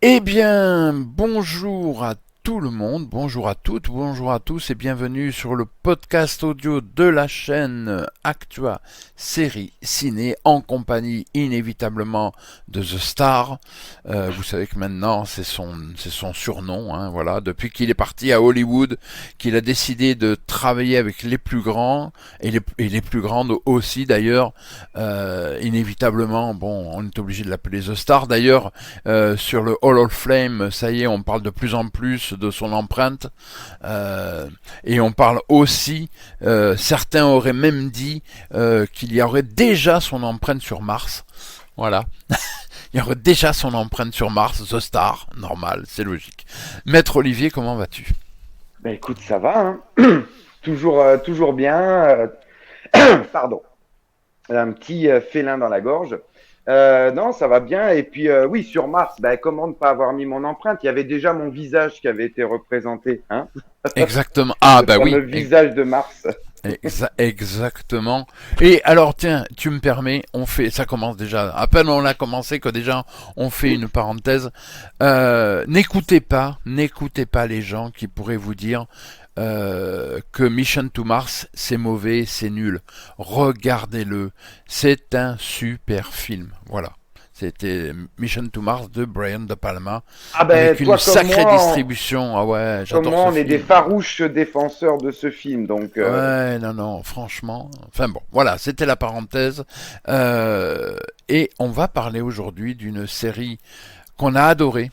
Eh bien, bonjour à tout le monde, bonjour à toutes, bonjour à tous et bienvenue sur le podcast audio de la chaîne Actua Série Ciné en compagnie inévitablement de The Star. Vous savez que maintenant c'est son surnom, hein, voilà, depuis qu'il est parti à Hollywood, qu'il a décidé de travailler avec les plus grands et les plus grandes aussi d'ailleurs. Inévitablement, bon, on est obligé de l'appeler The Star d'ailleurs. Sur le Hall of Fame, ça y est, on parle de plus en plus de son empreinte. Et on parle aussi, certains auraient même dit qu'il y aurait déjà son empreinte sur Mars. Voilà. Il y aurait déjà son empreinte sur Mars, The Star, normal, c'est logique. Maître Olivier, comment vas-tu? Ben écoute, ça va, hein. Toujours bien. Pardon, un petit félin dans la gorge. Non, ça va bien. Et puis oui, sur Mars, ben, comment ne pas avoir mis mon empreinte? Il y avait déjà mon visage qui avait été représenté, hein, Exactement. Ah le bah fameux oui, visage de Mars. exactement. Et alors tiens, tu me permets, on fait, ça commence déjà. À peine on a commencé que déjà on fait une parenthèse. N'écoutez pas les gens qui pourraient vous dire que Mission to Mars c'est mauvais, c'est nul. Regardez-le, c'est un super film. Voilà. C'était Mission to Mars de Brian De Palma Ah ben avec une toi sacrée distribution. Ah ouais, comme j'adore moi, ce on est des film. farouches défenseurs de ce film. Donc Ouais, non, non, franchement. Enfin bon, voilà, c'était la parenthèse. Euh, et on va parler aujourd'hui d'une série qu'on a adorée.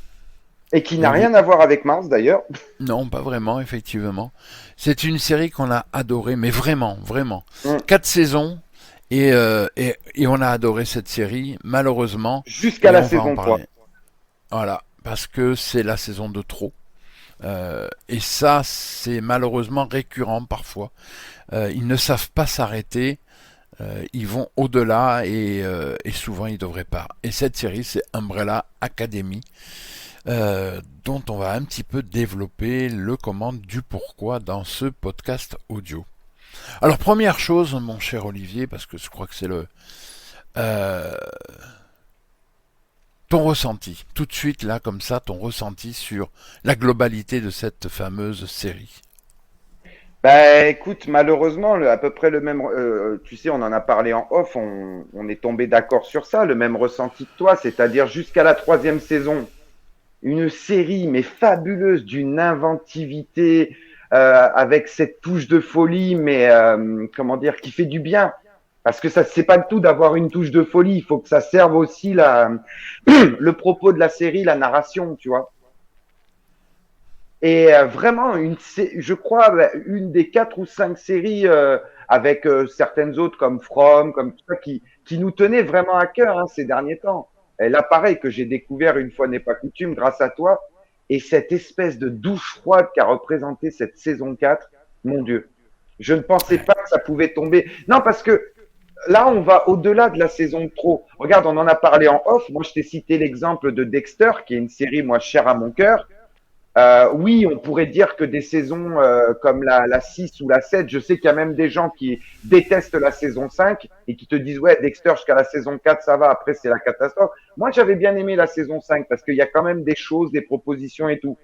et qui n'a Et vous... rien à voir avec Mars d'ailleurs. Non, pas vraiment, effectivement. C'est une série qu'on a adorée, mais vraiment, vraiment. Hum. 4 saisons, et on a adoré cette série, malheureusement, Jusqu'à et la on va en saison 3. parler. Voilà, parce que c'est la saison de trop. Et ça, c'est malheureusement récurrent parfois. Ils ne savent pas s'arrêter. Ils vont au-delà et souvent ils devraient pas. Et cette série, c'est Umbrella Academy, dont on va un petit peu développer le comment du pourquoi dans ce podcast audio. Alors première chose, mon cher Olivier, parce que je crois que c'est le euh, ton ressenti, tout de suite là comme ça, ton ressenti sur la globalité de cette fameuse série. Bah écoute, malheureusement, à peu près le même, tu sais, on en a parlé en off, on est tombé d'accord sur ça, le même ressenti que toi, c'est-à-dire jusqu'à la troisième saison, une série mais fabuleuse d'une inventivité, avec cette touche de folie, mais comment dire, qui fait du bien. Parce que ça, c'est pas le tout d'avoir une touche de folie, il faut que ça serve aussi le propos de la série, la narration, tu vois. Et vraiment, je crois, une des 4 ou 5 séries avec certaines autres comme From, comme tout ça, qui nous tenaient vraiment à cœur hein, ces derniers temps. Et là, pareil, que j'ai découvert une fois n'est pas coutume grâce à toi. Et cette espèce de douche froide qu'a représenté cette saison 4, mon Dieu. Je ne pensais pas que ça pouvait tomber. Non, parce que là, on va au-delà de la saison de trop. Regarde, on en a parlé en off. Moi, je t'ai cité l'exemple de Dexter, qui est une série, moi, chère à mon cœur. Oui, on pourrait dire que des saisons comme la 6 ou la 7, je sais qu'il y a même des gens qui détestent la saison 5 et qui te disent ouais, Dexter jusqu'à la saison 4, ça va, après c'est la catastrophe. Moi, j'avais bien aimé la saison 5 parce qu'il y a quand même des choses, des propositions et tout.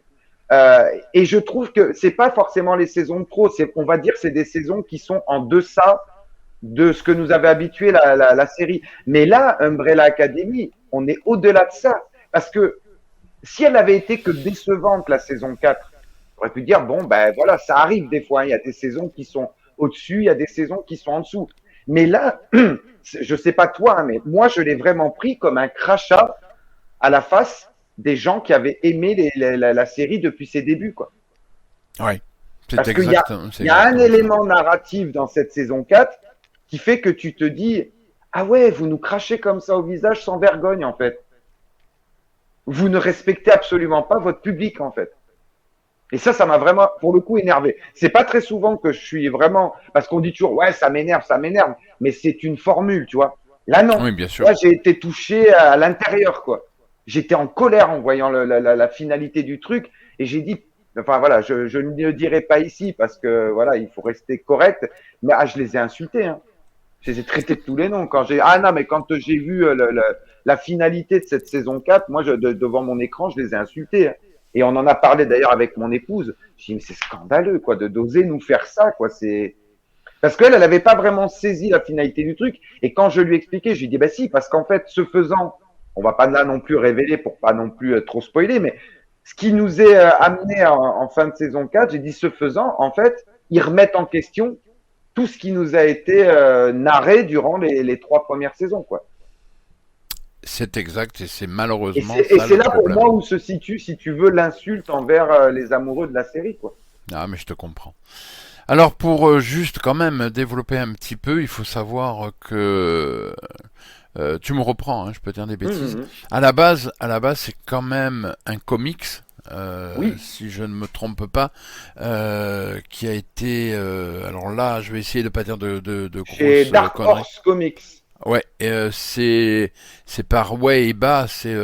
Et je trouve que c'est pas forcément les saisons de trop, c'est, on va dire c'est des saisons qui sont en deçà de ce que nous avait habitué la série. Mais là, Umbrella Academy, on est au-delà de ça. Parce que si elle avait été que décevante la saison 4, on aurait pu dire bon ben voilà, ça arrive des fois, hein. Il y a des saisons qui sont au-dessus, il y a des saisons qui sont en dessous. Mais là, je sais pas toi, hein, mais moi je l'ai vraiment pris comme un crachat à la face des gens qui avaient aimé la série depuis ses débuts, quoi. Oui, Parce c'est il y a un exactement ça. élément narratif dans cette saison 4 qui fait que tu te dis ah ouais, vous nous crachez comme ça au visage sans vergogne en fait. Vous ne respectez absolument pas votre public en fait. Et ça m'a vraiment, pour le coup, énervé. C'est pas très souvent que je suis vraiment, parce qu'on dit toujours, ouais, ça m'énerve, mais c'est une formule, tu vois. Là, non. Oui, bien sûr. Là, j'ai été touché à l'intérieur, quoi. J'étais en colère en voyant la finalité du truc, et j'ai dit, enfin voilà, je ne le dirai pas ici parce que voilà, il faut rester correct. Mais ah, je les ai insultés, hein. Je les ai traités de tous les noms. Quand j'ai, ah non, mais quand j'ai vu la finalité de cette saison 4, moi, devant mon écran, je les ai insultés. Hein. Et on en a parlé d'ailleurs avec mon épouse. Je dis, mais c'est scandaleux, quoi, d'oser nous faire ça, quoi. C'est parce qu'elle, elle n'avait pas vraiment saisi la finalité du truc. Et quand je lui expliquais, je lui dis, bah si, parce qu'en fait, ce faisant, on va pas là non plus révéler pour pas non plus trop spoiler, mais ce qui nous est amené en fin de saison 4, j'ai dit, ce faisant, en fait, ils remettent en question tout ce qui nous a été narré durant les 3 premières saisons, quoi. C'est exact, et c'est malheureusement Et ça c'est le là pour problème. moi où se situe, si tu veux, l'insulte envers les amoureux de la série, quoi. Ah, mais je te comprends. Alors, pour juste quand même développer un petit peu, il faut savoir que tu me reprends, hein, je peux dire des bêtises. Mmh. À la base, c'est quand même un comics, Oui, si je ne me trompe pas, qui a été. Alors là, je vais essayer de pas dire de chez grosses Dark conneries. Horse Comics. Ouais, et, c'est par Way et Bas, c'est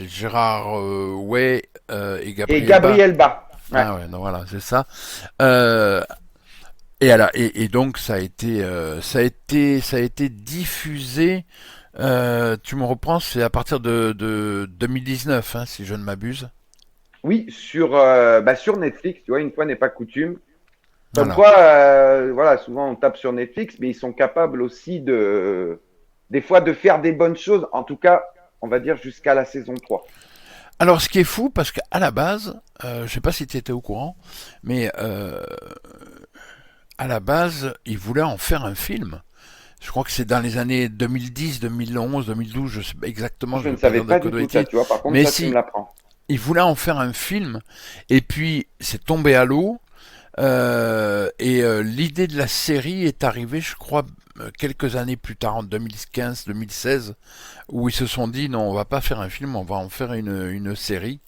Gérard Way et Et Gabriel Bas. Gabriel Bas. Ouais. Ah ouais, donc voilà, c'est ça. Euh, et donc ça a été diffusé. Tu me reprends, c'est à partir de 2019, hein, si je ne m'abuse. Oui, sur Netflix, tu vois, une fois n'est pas coutume. Comme Voilà. quoi, voilà, souvent on tape sur Netflix, mais ils sont capables aussi des fois, de faire des bonnes choses. En tout cas, on va dire jusqu'à la saison 3. Alors, ce qui est fou, parce qu'à la base, je sais pas si tu étais au courant, mais à la base, ils voulaient en faire un film. Je crois que c'est dans les années 2010, 2011, 2012, je sais pas exactement, je Je ne ne veux pas savais dire de pas du tout ça, conneries. tu vois. Par contre, Mais ça, tu me si, l'apprends. ils voulaient en faire un film, et puis c'est tombé à l'eau. L'idée de la série est arrivée, je crois, quelques années plus tard, en 2015-2016, où ils se sont dit non, on va pas faire un film, on va en faire une série.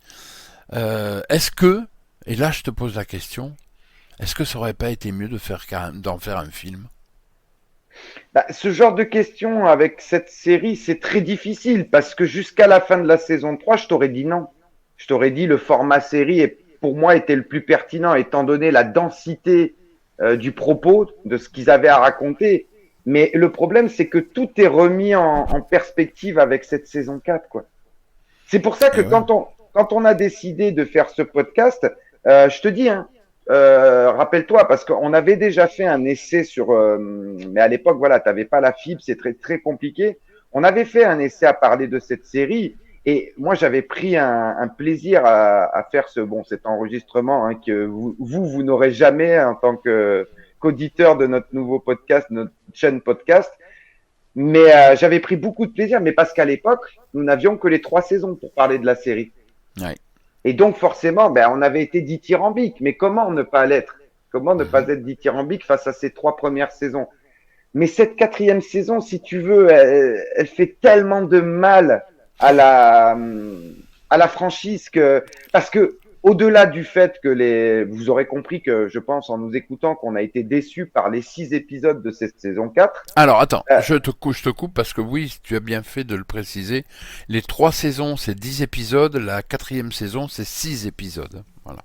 Est-ce que, et là je te pose la question, est-ce que ça aurait pas été mieux d'en faire un film? Bah, ce genre de questions avec cette série, c'est très difficile parce que jusqu'à la fin de la saison 3, je t'aurais dit non. Je t'aurais dit le format série pour moi était le plus pertinent étant donné la densité du propos, de ce qu'ils avaient à raconter. Mais le problème, c'est que tout est remis en perspective avec cette saison 4, quoi. C'est pour ça que Et ouais. quand on a décidé de faire ce podcast, je te dis, hein, rappelle-toi, parce qu'on avait déjà fait un essai sur, mais à l'époque, voilà, t'avais pas la fibre, c'est très très compliqué. On avait fait un essai à parler de cette série, et moi j'avais pris un plaisir à faire cet enregistrement hein, que vous n'aurez jamais en tant qu'auditeur de notre nouveau podcast, notre chaîne podcast. Mais j'avais pris beaucoup de plaisir, mais parce qu'à l'époque, nous n'avions que les 3 saisons pour parler de la série. Ouais. Et donc forcément, ben, on avait été dithyrambique. Mais comment ne pas l'être? Comment ne pas Mhm. être dithyrambique face à ces 3 premières saisons? Mais cette 4e saison, si tu veux, elle fait tellement de mal à la franchise que parce que au-delà du fait que vous aurez compris que je pense en nous écoutant qu'on a été déçus par les 6 épisodes de cette saison 4. Alors attends, euh, je te coupe parce que oui, tu as bien fait de le préciser. Les 3 saisons, c'est 10 épisodes, la quatrième saison, c'est 6 épisodes. Voilà.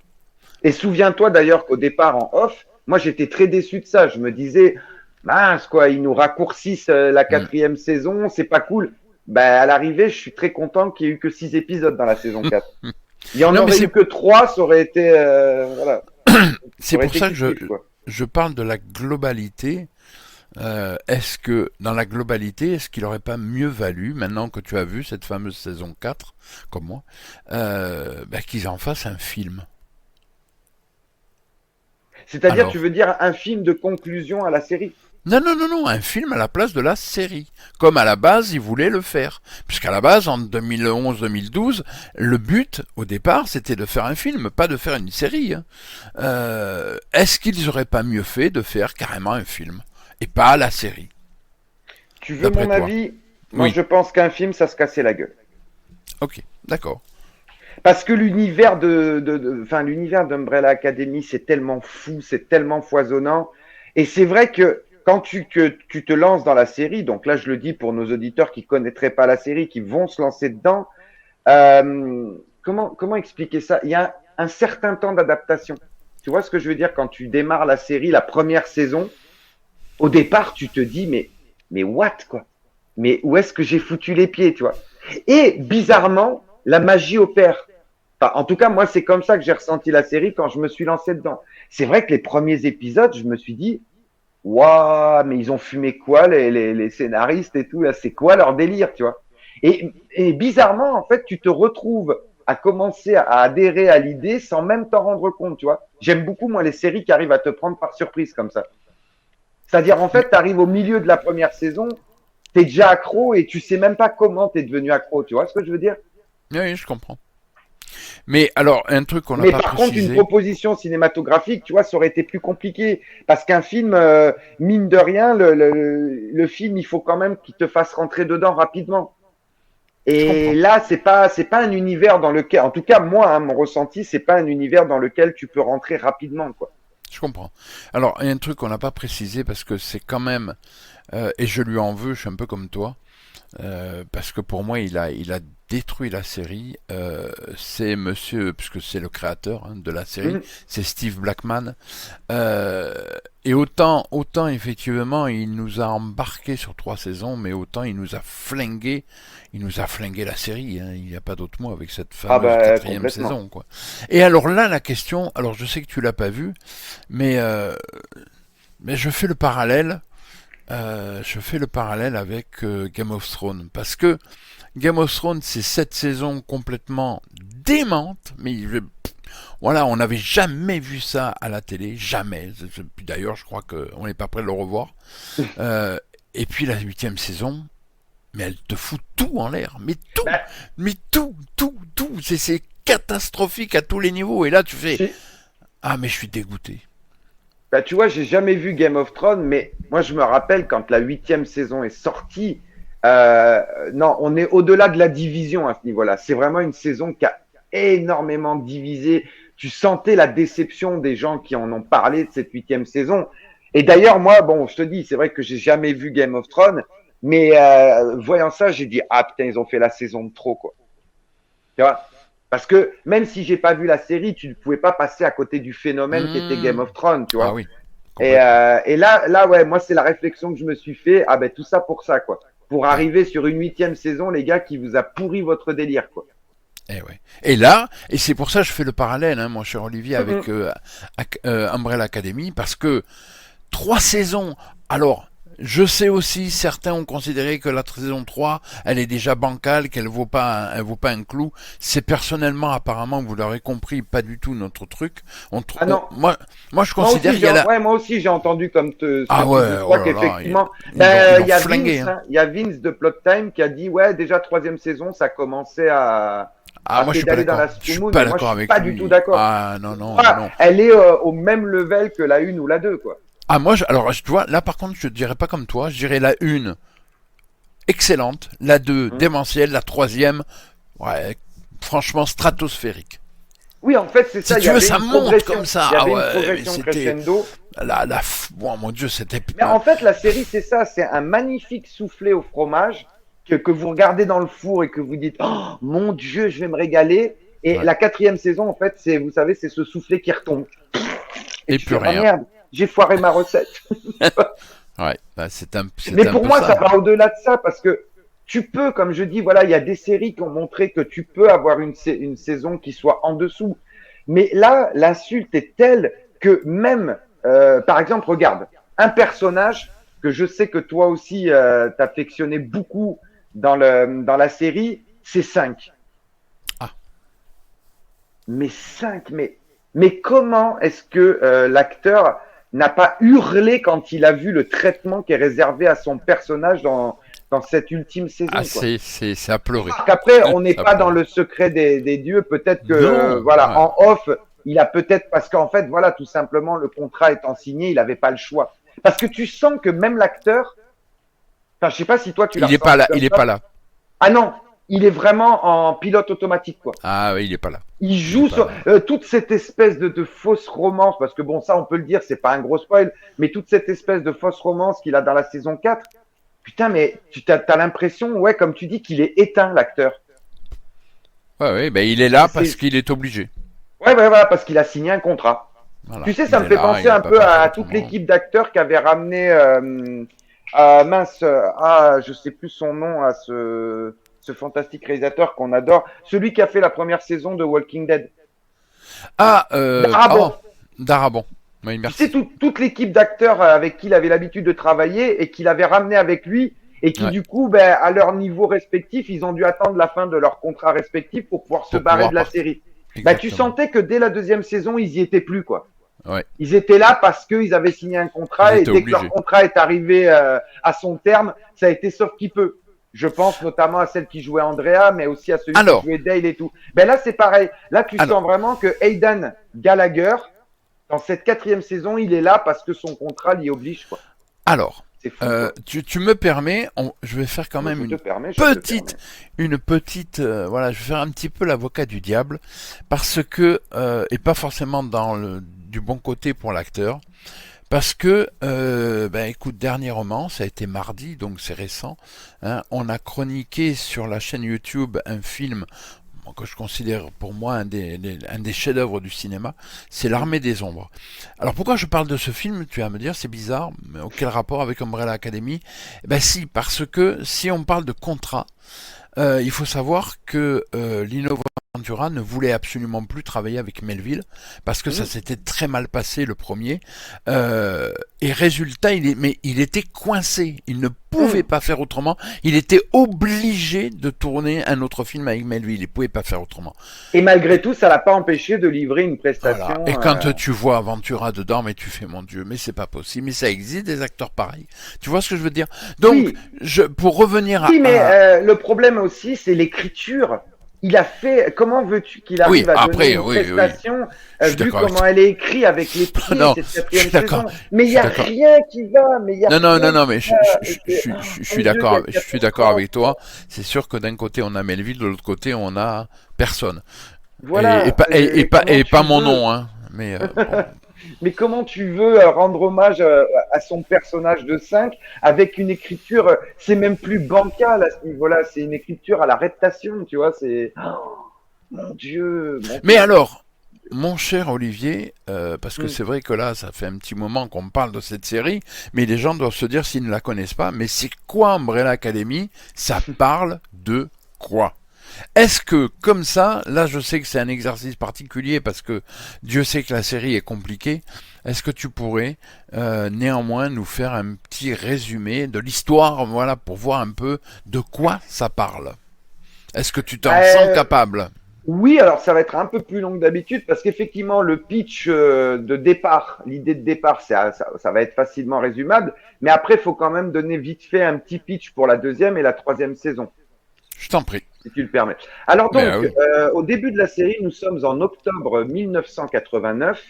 Et souviens-toi d'ailleurs qu'au départ en off, moi j'étais très déçu de ça. Je me disais, mince quoi, ils nous raccourcissent la Mm. 4e saison, c'est pas cool. Ben, à l'arrivée, je suis très content qu'il y ait eu que 6 épisodes dans la saison 4. Il y en Non mais aurait eu que 3, ça aurait été, voilà, ça c'est aurait pour été ça que kiff-kiff, quoi. je parle de la globalité. Est-ce que, dans la globalité, est-ce qu'il aurait pas mieux valu, maintenant que tu as vu cette fameuse saison 4 comme moi, qu'ils en fassent un film? C'est-à-dire, tu Alors, veux dire un film de conclusion à la série? non, non, non, non, un film à la place de la série. Comme à la base, ils voulaient le faire. Puisqu'à la base, en 2011-2012, le but, au départ, c'était de faire un film, pas de faire une série. Hein. Est-ce qu'ils auraient pas mieux fait de faire carrément un film et pas la série, Tu veux d'après mon toi? avis? Moi, Oui, je pense qu'un film, ça se cassait la gueule. ok, d'accord. Parce que l'univers enfin, l'univers d'Umbrella Academy, c'est tellement fou, c'est tellement foisonnant. Et c'est vrai que que tu te lances dans la série, donc là, je le dis pour nos auditeurs qui connaîtraient pas la série, qui vont se lancer dedans, comment expliquer ça? Il y a un certain temps d'adaptation. Tu vois ce que je veux dire quand tu démarres la série, la première saison, au départ, tu te dis, mais what, quoi? mais où est-ce que j'ai foutu les pieds, tu vois? Et bizarrement, la magie opère. Enfin, en tout cas, moi, c'est comme ça que j'ai ressenti la série quand je me suis lancé dedans. C'est vrai que les premiers épisodes, je me suis dit, waouh, mais ils ont fumé quoi, les scénaristes et tout, là, c'est quoi leur délire, tu vois? Et bizarrement, en fait, tu te retrouves à commencer à adhérer à l'idée sans même t'en rendre compte, tu vois? J'aime beaucoup, moi, les séries qui arrivent à te prendre par surprise comme ça. C'est-à-dire, en fait, tu arrives au milieu de la première saison, t'es déjà accro et tu sais même pas comment t'es devenu accro, tu vois ce que je veux dire? Oui, je comprends. Mais alors, un truc qu'on n'a Mais pas par contre, une précisé. proposition cinématographique, tu vois, ça aurait été plus compliqué. Parce qu'un film, mine de rien, le film, il faut quand même qu'il te fasse rentrer dedans rapidement. Je Et comprends. là, c'est pas un univers dans lequel, en tout cas, moi, hein, mon ressenti, c'est pas un univers dans lequel tu peux rentrer rapidement, quoi. Je comprends. Alors, il y a un truc qu'on n'a pas précisé parce que c'est quand même, et je lui en veux, je suis un peu comme toi, parce que pour moi, il a détruit la série. C'est monsieur, puisque c'est le créateur de la série, Mhm. c'est Steve Blackman. Euh, et autant effectivement, il nous a embarqué sur 3 saisons, mais autant il nous a flingué la série. Hein. Il n'y a pas d'autre mot avec cette Ah fameuse bah, quatrième complètement. saison, quoi. Et alors là, la question, alors je sais que tu l'as pas vu, mais mais je fais le parallèle avec Game of Thrones parce que Game of Thrones, c'est 7 saisons complètement démentes, mais voilà, on n'avait jamais vu ça à la télé, jamais. Puis d'ailleurs, je crois qu'on n'est pas prêt de le revoir. Euh, et puis la 8e saison, mais elle te fout tout en l'air, Bah, mais tout. C'est catastrophique à tous les niveaux. Et là, tu fais, j'ai- ah mais je suis dégoûté. Bah, tu vois, j'ai jamais vu Game of Thrones, mais moi, je me rappelle quand la 8e saison est sortie. euh, non, on est au-delà de la division à ce niveau-là. C'est vraiment une saison qui a énormément divisé. Tu sentais la déception des gens qui en ont parlé de cette 8e saison. Et d'ailleurs, moi, bon, je te dis, c'est vrai que j'ai jamais vu Game of Thrones, mais voyant ça, j'ai dit, ah putain, ils ont fait la saison de trop, quoi. Tu vois? Parce que même si j'ai pas vu la série, tu ne pouvais pas passer à côté du phénomène qui était Hmm. Game of Thrones, tu Ah vois. oui, Et, complètement. là, ouais, moi, c'est la réflexion que je me suis fait. Ah ben, tout ça pour ça, quoi. Pour Ouais. arriver sur une 8e saison, les gars, qui vous a pourri votre délire, quoi. Et, ouais. Et là, et c'est pour ça que je fais le parallèle, hein, mon cher Olivier, avec Umbrella Academy, parce que 3 saisons. Alors, je sais aussi, certains ont considéré que la saison 3, elle est déjà bancale, elle vaut pas un clou. C'est personnellement, apparemment, vous l'aurez compris, pas du tout notre truc. Ah non, Moi, je considère qu'il y a la... ouais, moi aussi, j'ai entendu comme ce Ah que tu dis, ouais, oh toi, là là, qu'effectivement, ils ben, l'ont flingué. Hein. Il y a Vince de Plot Time qui a dit, ouais, déjà 3e saison, ça commençait Ah, à moi, je suis pas pédaler dans d'accord. la Je suis spoumoune, pas mais moi, je d'accord suis avec pas du tout lui. d'accord. Ah, non, Pour non, non, moi, non. elle est au même level que la 1 ou la 2, quoi. Ah, moi, alors, tu vois, là, par contre, je dirais pas comme toi. Je dirais la une excellente, la 2 Hum. démentielle, la troisième, ouais, franchement, stratosphérique. Oui, en fait, c'est Si ça, il y tu veux, avait ça une monte progression. comme ça. Il y Ah avait une ouais, mais progression c'était. crescendo. Oh mon dieu, c'était. Mais en fait, la série, c'est ça, c'est un magnifique soufflé au fromage que vous regardez dans le four et que vous dites, oh mon Dieu, je vais me régaler. Et Ouais. la 4e saison, en fait, c'est, vous savez, c'est ce soufflé qui retombe. Et Et tu plus fais, ah rien. merde, j'ai foiré ma recette. Ouais, bah, Mais c'était un pour peu moi, ça ça. va au-delà de ça parce que tu peux, comme je dis, voilà, il y a des séries qui ont montré que tu peux avoir une saison qui soit en dessous. Mais là, l'insulte est telle que même, par exemple, regarde, un personnage que je sais que toi aussi t'affectionnais beaucoup dans la série, c'est 5. Ah, Mais 5, mais comment est-ce que l'acteur n'a pas hurlé quand il a vu le traitement qui est réservé à son personnage dans cette ultime ah saison, quoi. c'est à pleurer. Qu'après, on n'est C'est à pas dans pleurer. le secret des dieux. Peut-être que, Non, voilà, ouais. en off, il a peut-être, parce qu'en fait, voilà, tout simplement, le contrat étant signé, il n'avait pas le choix. Parce que tu sens que même l'acteur, enfin, je sais pas si toi tu l'as Il est pas ressenti là, comme il est pas ça. là. Ah non, il est vraiment en pilote automatique, quoi. Ah oui, il est pas là. Il Il est joue pas sur là. toute cette espèce de fausse romance, parce que bon, ça, on peut le dire, c'est pas un gros spoil, mais toute cette espèce de fausse romance qu'il a dans la saison 4. Putain, mais tu as l'impression, ouais, comme tu dis, qu'il est éteint, l'acteur. Ouais, ouais, ben il est là parce C'est, qu'il est obligé. ouais, ouais, voilà, parce qu'il a signé un contrat. Tu Voilà, sais, ça il me est fait là, penser il un peut peu pas faire à toute autrement. l'équipe d'acteurs qui avait ramené Mince, je sais plus son nom à ce fantastique réalisateur qu'on adore, celui qui a fait la première saison de Walking Dead. Ah, Darabont. Darabont. Oui, Tu sais, merci. toute l'équipe d'acteurs avec qui il avait l'habitude de travailler et qu'il avait ramené avec lui et qui, Ouais, du coup, ben, à leur niveau respectif, ils ont dû attendre la fin de leur contrat respectif pour pouvoir se pour barrer pouvoir de la partir. série. Ben, tu Exactement. sentais que dès la deuxième saison, ils y étaient plus, quoi. Ouais, Ils étaient là parce qu'ils avaient signé un ils contrat et étaient dès que leur obligés. contrat est arrivé à son terme, ça a été sauf qui peut. Je pense notamment à celle qui jouait Andrea, mais aussi à celui qui Alors, jouait Dale et tout. Ben là, c'est pareil. Là, tu alors, sens vraiment que Aidan Gallagher, dans cette quatrième saison, il est là parce que son contrat l'y oblige, quoi. alors, C'est fou, quoi. tu me permets, je vais faire quand Moi, même je te permets, je te permets. voilà, je vais faire un petit peu l'avocat du diable, parce que, et pas forcément du bon côté pour l'acteur, parce que, ben écoute, dernièrement, ça a été mardi, donc c'est récent, hein, on a chroniqué sur la chaîne YouTube un film que je considère pour moi un des chefs-d'œuvre du cinéma, c'est Mhm. L'Armée des Ombres. Alors pourquoi je parle de ce film? Tu vas me dire, c'est bizarre, mais quel rapport avec Umbrella Academy? Eh ben si, parce que si on parle de contrat, il faut savoir que Lino Ventura ne voulait absolument plus travailler avec Melville parce que ça Mhm. s'était très mal passé le premier. Euh, et résultat, mais il était coincé. Il ne pouvait Mhm. pas faire autrement. Il était obligé de tourner un autre film avec Melville. Il ne pouvait pas faire autrement. Et malgré Et tout, ça l'a pas empêché de livrer une voilà. Et prestation. quand tu vois Ventura dedans, mais tu fais mon Dieu, mais c'est pas possible. Mais ça existe des acteurs pareils. Tu vois ce que je veux dire? Donc, Oui, pour revenir oui, mais à le problème aussi, c'est l'écriture. Il a fait. Comment veux-tu qu'il oui, arrive à donner après, une oui, oui. prestation Je suis vu d'accord avec comment toi. elle est écrite avec les pieds Non, cette je quatrième suis d'accord. saison? Mais Je il y suis a d'accord. rien qui va. Mais il y a Non, non, rien non, non, qui mais va. Et c'est je suis mon Dieu, d'accord. quelle Je suis d'accord catastrophe. avec toi. C'est sûr que d'un côté on a Melville, de l'autre côté on a personne. Voilà. Et pas mon nom, hein. Mais bon. Mais comment tu veux rendre hommage à son personnage de 5 avec une écriture, c'est même plus bancal à ce niveau-là, c'est une écriture à la reptation, tu vois, c'est... Oh, mon Dieu, mon Mais Dieu. alors, mon cher Olivier, parce que Hmm. c'est vrai que là, ça fait un petit moment qu'on parle de cette série, mais les gens doivent se dire s'ils ne la connaissent pas, mais c'est quoi Umbrella Academy? Ça parle de quoi? Est-ce que, comme ça, là je sais que c'est un exercice particulier parce que Dieu sait que la série est compliquée, est-ce que tu pourrais néanmoins nous faire un petit résumé de l'histoire, voilà, pour voir un peu de quoi ça parle? Est-ce que tu t'en sens Euh, capable? oui, alors ça va être un peu plus long que d'habitude parce qu'effectivement, le pitch de départ, l'idée de départ, ça va être facilement résumable, mais après, il faut quand même donner vite fait un petit pitch pour la deuxième et la troisième saison. Je t'en prie. Si tu le permets. Alors Ben donc, oui. au début de la série, nous sommes en octobre 1989.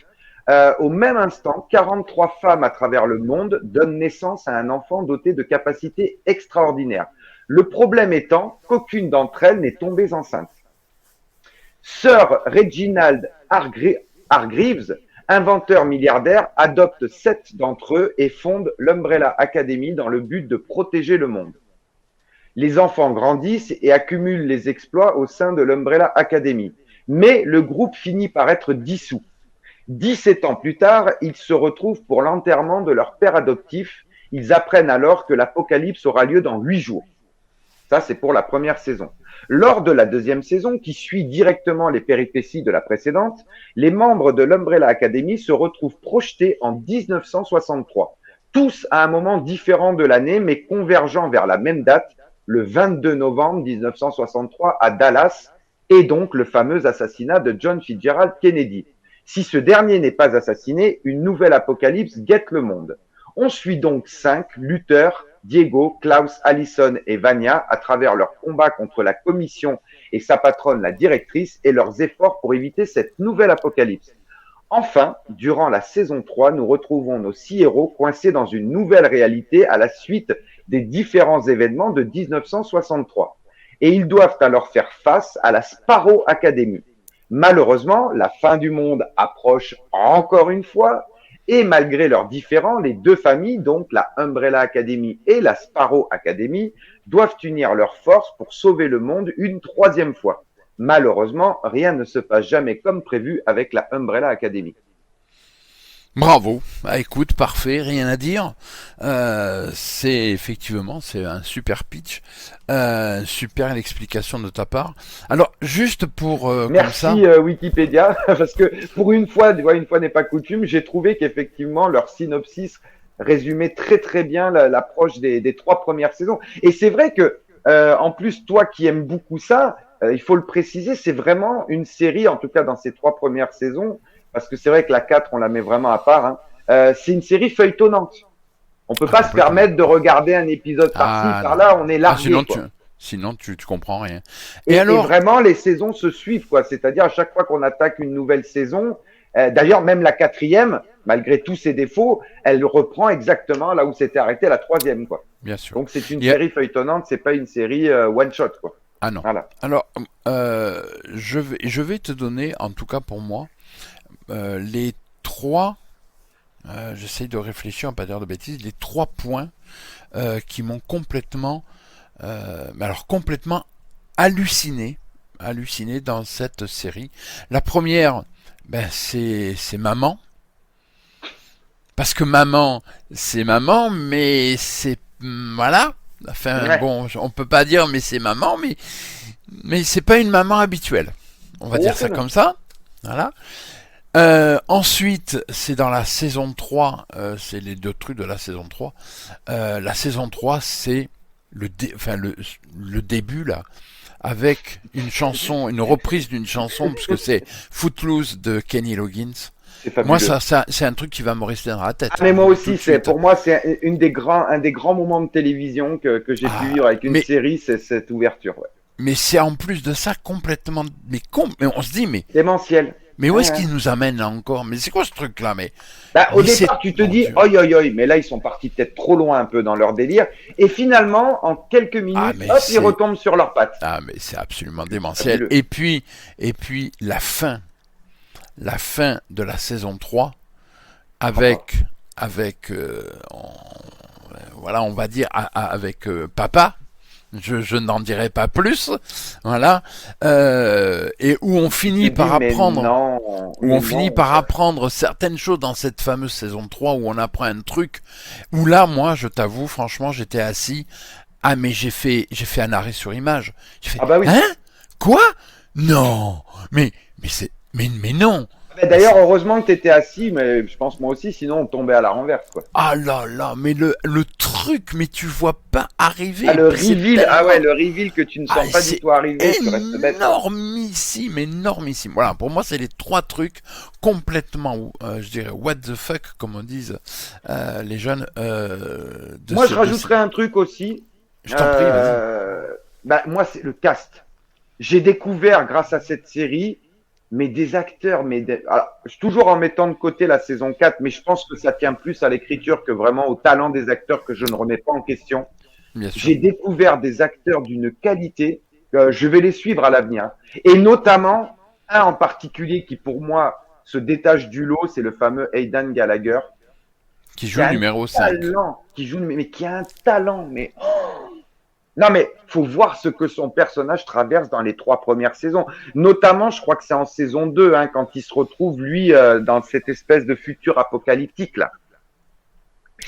Au même instant, 43 femmes à travers le monde donnent naissance à un enfant doté de capacités extraordinaires. Le problème étant qu'aucune d'entre elles n'est tombée enceinte. Sir Reginald Hargreaves, inventeur milliardaire, adopte 7 d'entre eux et fonde l'Umbrella Academy dans le but de protéger le monde. Les enfants grandissent et accumulent les exploits au sein de l'Umbrella Academy. Mais le groupe finit par être dissous. 17 ans plus tard, ils se retrouvent pour l'enterrement de leur père adoptif. Ils apprennent alors que l'apocalypse aura lieu dans 8 jours. Ça, c'est pour la première saison. Lors de la deuxième saison, qui suit directement les péripéties de la précédente, les membres de l'Umbrella Academy se retrouvent projetés en 1963, tous à un moment différent de l'année, mais convergeant vers la même date, le 22 novembre 1963 à Dallas, et donc le fameux assassinat de John Fitzgerald Kennedy. Si ce dernier n'est pas assassiné, une nouvelle apocalypse guette le monde. On suit donc 5 lutteurs, Diego, Klaus, Allison et Vania, à travers leur combat contre la commission et sa patronne, la directrice, et leurs efforts pour éviter cette nouvelle apocalypse. Enfin, durant la saison 3, nous retrouvons nos 6 héros coincés dans une nouvelle réalité à la suite des différents événements de 1963. Et ils doivent alors faire face à la Sparrow Academy. Malheureusement, la fin du monde approche encore une fois, et malgré leurs différends, les deux familles, donc la Umbrella Academy et la Sparrow Academy, doivent unir leurs forces pour sauver le monde une troisième fois. Malheureusement, rien ne se passe jamais comme prévu avec la Umbrella Academy. Bravo. Ah, écoute, parfait, rien à dire. C'est un super pitch, super explication de ta part. Alors, juste pour comme ça. Merci Wikipédia, parce que pour une fois, tu vois, une fois n'est pas coutume, j'ai trouvé qu'effectivement leur synopsis résumait très très bien l'approche des 3 premières saisons. Et c'est vrai que, en plus, toi qui aimes beaucoup ça, il faut le préciser, c'est vraiment une série, en tout cas dans ces 3 premières saisons, parce que c'est vrai que la 4 on la met vraiment à part, hein, c'est une série feuilletonnante. On peut Ah, pas se complètement. permettre de regarder un épisode par-ci, Ah non. par-là, on est Ah, largué, sinon quoi. tu comprends rien. Et Et alors, vraiment, les saisons se suivent, quoi. C'est-à-dire, à chaque fois qu'on attaque une nouvelle saison, d'ailleurs, même la quatrième, malgré tous ses défauts, elle reprend exactement là où s'était arrêtée la troisième, quoi. bien sûr. Donc, c'est une Il y a- série feuilletonnante, c'est pas une série one shot, quoi. Ah non. Voilà. Alors, je vais te donner, en tout cas pour moi, les trois. J'essaye de réfléchir, à pas dire de bêtises. Les 3 points qui m'ont mais alors complètement halluciné, halluciné dans cette série. La première, ben c'est maman, parce que maman, c'est maman, mais c'est voilà. Enfin Ouais. bon, on peut pas dire mais c'est maman, mais c'est pas une maman habituelle. On va dire Oh que ça non. comme ça. Voilà. Ensuite, c'est dans la saison 3, c'est les deux trucs de la saison 3. La saison 3, c'est le début là, avec une chanson, une reprise d'une chanson, puisque c'est Footloose de Kenny Loggins. C'est Moi, fabuleux. c'est un truc qui va me rester dans la Ah, tête, mais moi tout aussi, de suite. pour moi, c'est un des grands moments de télévision que j'ai pu Ah, vivre avec une mais, série, c'est cette ouverture, ouais. mais c'est en plus de ça complètement, mais on se dit, Démentiel. mais où Ouais, est-ce ouais. qu'il nous amène là encore? Mais c'est quoi ce truc là? Bah, au Mais c'est, départ, tu te mon dis, Dieu. oi, oi, oi, mais là, ils sont partis peut-être trop loin un peu dans leur délire. Et finalement, en quelques Ah, minutes, mais hop, ils c'est, retombent sur leurs pattes. Ah, mais c'est absolument démentiel. Fabuleux. Et puis la fin de la saison 3 Oh, avec, avec voilà, on va dire, avec papa. Je n'en dirai pas plus, voilà, et où on tu te finit dis, par apprendre, mais non, quoi. certaines choses dans cette fameuse saison 3 où on apprend un truc, où là, moi, je t'avoue, franchement, j'étais assis, ah, mais j'ai fait un arrêt sur image. J'ai fait, Ah bah oui. hein? Quoi? Non! Mais non! Mais Mais d'ailleurs, c'est, heureusement que tu étais assis, mais je pense moi aussi, sinon on tombait à la renverse, quoi. ah là là, mais le truc, mais tu vois pas arriver, Ah, et le puis c'est reveal, ah ouais, tellement, le reveal que tu ne ah, sens pas du c'est tout arriver, tu restes bête, quoi. énormissime, énormissime. Voilà, pour moi, c'est les 3 trucs complètement, je dirais, what the fuck, comme on disent les jeunes, Moi, je rajouterais un truc aussi. je t'en prie, vas-y. Euh, Bah, moi, c'est le cast. J'ai découvert, grâce à cette série, mais des acteurs, alors, je suis toujours en mettant de côté la saison 4, mais je pense que ça tient plus à l'écriture que vraiment au talent des acteurs que je ne remets pas en question. Bien sûr. J'ai découvert des acteurs d'une qualité, je vais les suivre à l'avenir. Et notamment, un en particulier qui, pour moi, se détache du lot, c'est le fameux Aidan Gallagher, Qui qui joue a le un numéro 5. talent, qui joue, mais qui a un talent, mais non, mais faut voir ce que son personnage traverse dans les 3 premières saisons. Notamment, je crois que c'est en saison 2, hein, quand il se retrouve, lui, dans cette espèce de futur apocalyptique, là.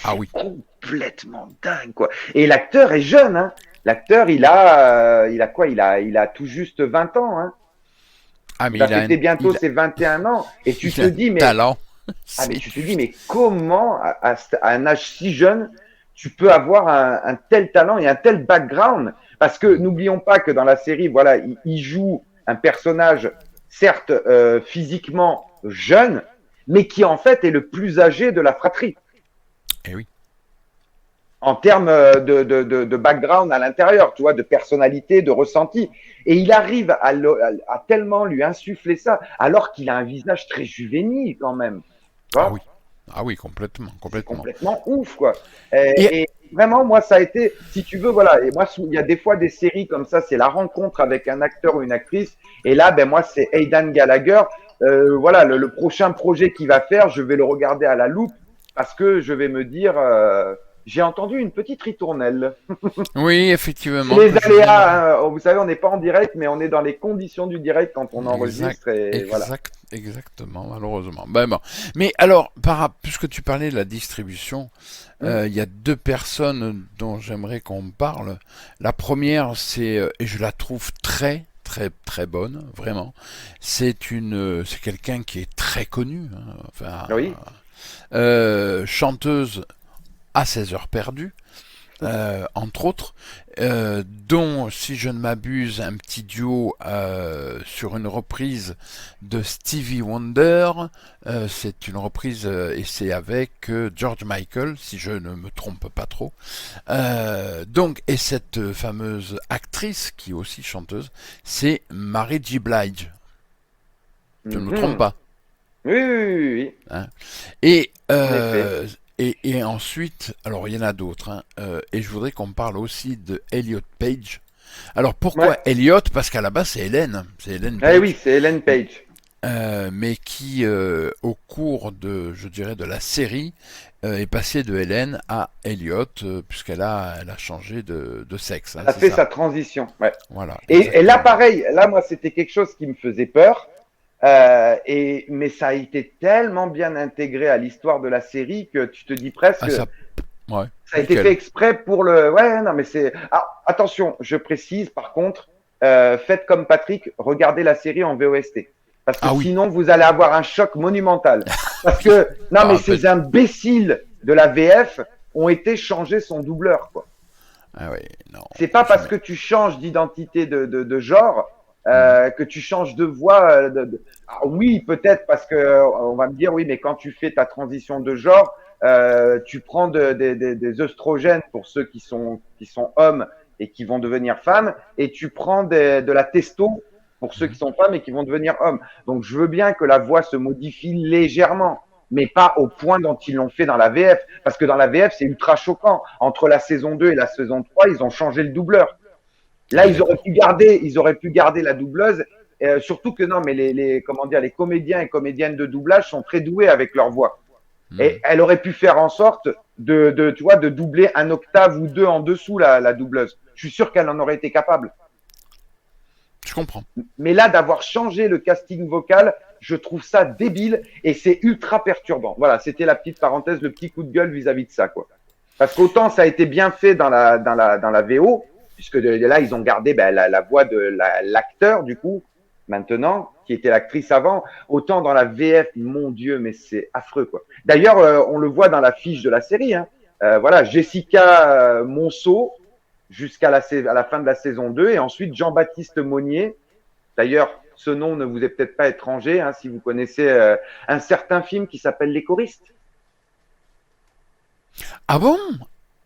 Ah C'est oui. complètement dingue, quoi. Et l'acteur est jeune, hein. L'acteur, il a quoi? Il a tout juste 20 ans, hein. Ah, Il mais va fêter bientôt ses 21 ans. Et tu il te a un dis, mais talent. ah, mais C'est tu te dis, juste. mais comment, à un âge si jeune, tu peux avoir un tel talent et un tel background? Parce que n'oublions pas que dans la série, voilà, il joue un personnage, certes physiquement jeune, mais qui en fait est le plus âgé de la fratrie Eh oui. en termes de background à l'intérieur, tu vois, de personnalité, de ressenti. Et il arrive à tellement lui insuffler ça, alors qu'il a un visage très juvénile quand même. Tu Ah vois, oui. Ah oui, complètement, c'est complètement. complètement ouf, quoi. Et Et vraiment, moi, ça a été, si tu veux, voilà. Et moi, il y a des fois des séries comme ça, c'est la rencontre avec un acteur ou une actrice. Et là, ben moi, c'est Aidan Gallagher. Voilà, le prochain projet qu'il va faire, je vais le regarder à la loupe parce que je vais me dire, j'ai entendu une petite ritournelle. Oui, C'est effectivement, les que je viens de... aléas, hein. Vous savez, on n'est pas en direct, mais on est dans les conditions du direct quand on Exact, enregistre et voilà. exactement, malheureusement. Ben bon. Mais alors, puisque tu parlais de la distribution, Hmm. il y a deux personnes dont j'aimerais qu'on parle. La première, et je la trouve très, très, très bonne, vraiment. C'est quelqu'un qui est très connu, hein, enfin, Oui. chanteuse à 16 heures perdues. Entre autres, dont, si je ne m'abuse, un petit duo sur une reprise de Stevie Wonder. C'est une reprise et c'est avec George Michael, si je ne me trompe pas trop. Donc, et cette fameuse actrice, qui est aussi chanteuse, c'est Mary J. Blige. Je ne me trompe Mhm. pas. Oui, oui, oui, oui, Hein. Et, en effet. et ensuite, alors il y en a d'autres, hein, et je voudrais qu'on parle aussi de Elliot Page. Alors Ouais. pourquoi Elliot? Parce qu'à la base c'est Hélène Eh oui, Page, c'est Ellen Page. mais qui, au cours de, je dirais, de la série, est passée de Hélène à Elliot, elle a changé de sexe, hein, Elle a c'est fait ça. sa transition. Ouais. Voilà, Et là, exactement. pareil, là, moi, c'était quelque chose qui me faisait peur. Mais ça a été tellement bien intégré à l'histoire de la série que tu te dis presque, Ah ça, ouais, ça a été fait nickel. exprès pour le. Ouais, non, mais c'est. Ah, attention, je précise, par contre, faites comme Patrick, regardez la série en VOST. Parce que Ah oui, sinon, vous allez avoir un choc monumental. Parce que, non, mais ah, ben, ces imbéciles de la VF ont été changés son doubleur, quoi. ah oui, non, C'est pas parce jamais. que tu changes d'identité de genre Mhm. que tu changes de voix. Ah, oui, peut-être parce que on va me dire oui, mais quand tu fais ta transition de genre, tu prends des œstrogènes pour ceux qui sont hommes et qui vont devenir femmes, et tu prends de la testo pour ceux qui Mhm. sont femmes et qui vont devenir hommes. Donc je veux bien que la voix se modifie légèrement, mais pas au point dont ils l'ont fait dans la VF. Parce que dans la VF, c'est ultra choquant. Entre la saison 2 et la saison 3, ils ont changé le doubleur. Ah Là, oui, d'accord. ils auraient pu garder la doubleuse. Surtout que non, mais comment dire, les comédiens et comédiennes de doublage sont très doués avec leur voix. Et Mhm. elle aurait pu faire en sorte tu vois, de doubler un octave ou deux en dessous la doubleuse. Je suis sûr qu'elle en aurait été capable. Je comprends. Mais là, d'avoir changé le casting vocal, je trouve ça débile et c'est ultra perturbant. Voilà, c'était la petite parenthèse, le petit coup de gueule vis-à-vis de ça, quoi. Parce qu'autant ça a été bien fait dans la VO, puisque là, ils ont gardé la voix de l'acteur, du coup, maintenant, qui était l'actrice avant, autant dans la VF, mon Dieu, mais c'est affreux, quoi. D'ailleurs, on le voit dans la fiche de la série, hein. Voilà, Jessica Monceau, à la fin de la saison 2, et ensuite Jean-Baptiste Monnier. D'ailleurs, ce nom ne vous est peut-être pas étranger, hein, si vous connaissez un certain film qui s'appelle Les choristes. Ah bon?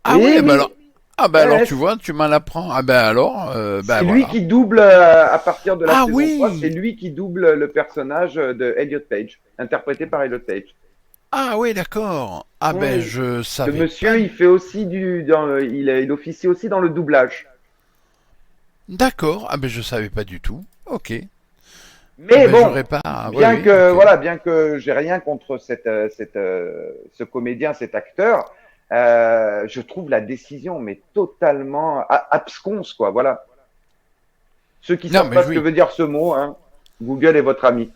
Ah Eh ouais, bah alors, oui, ah bah alors ouais, tu vois, tu m'en apprends. Ah ben alors, bah c'est lui voilà. qui double, à partir de la Ah saison 3, c'est oui, lui qui double le personnage de Elliot Page, interprété par Elliot Page. ah oui, d'accord. Ah ben Oui. je Le savais pas. monsieur, il fait aussi il officie aussi dans le doublage. D'accord. Ah ben je savais pas du tout. Ok. Ah Mais ben bon, j'aurais pas. Ah, oui, oui, ok. bien que j'ai rien contre ce comédien, cet acteur, je trouve la décision mais totalement absconse, quoi. Voilà. Ceux qui Non savent mais pas ce que oui, veut dire ce mot, hein, Google est votre ami.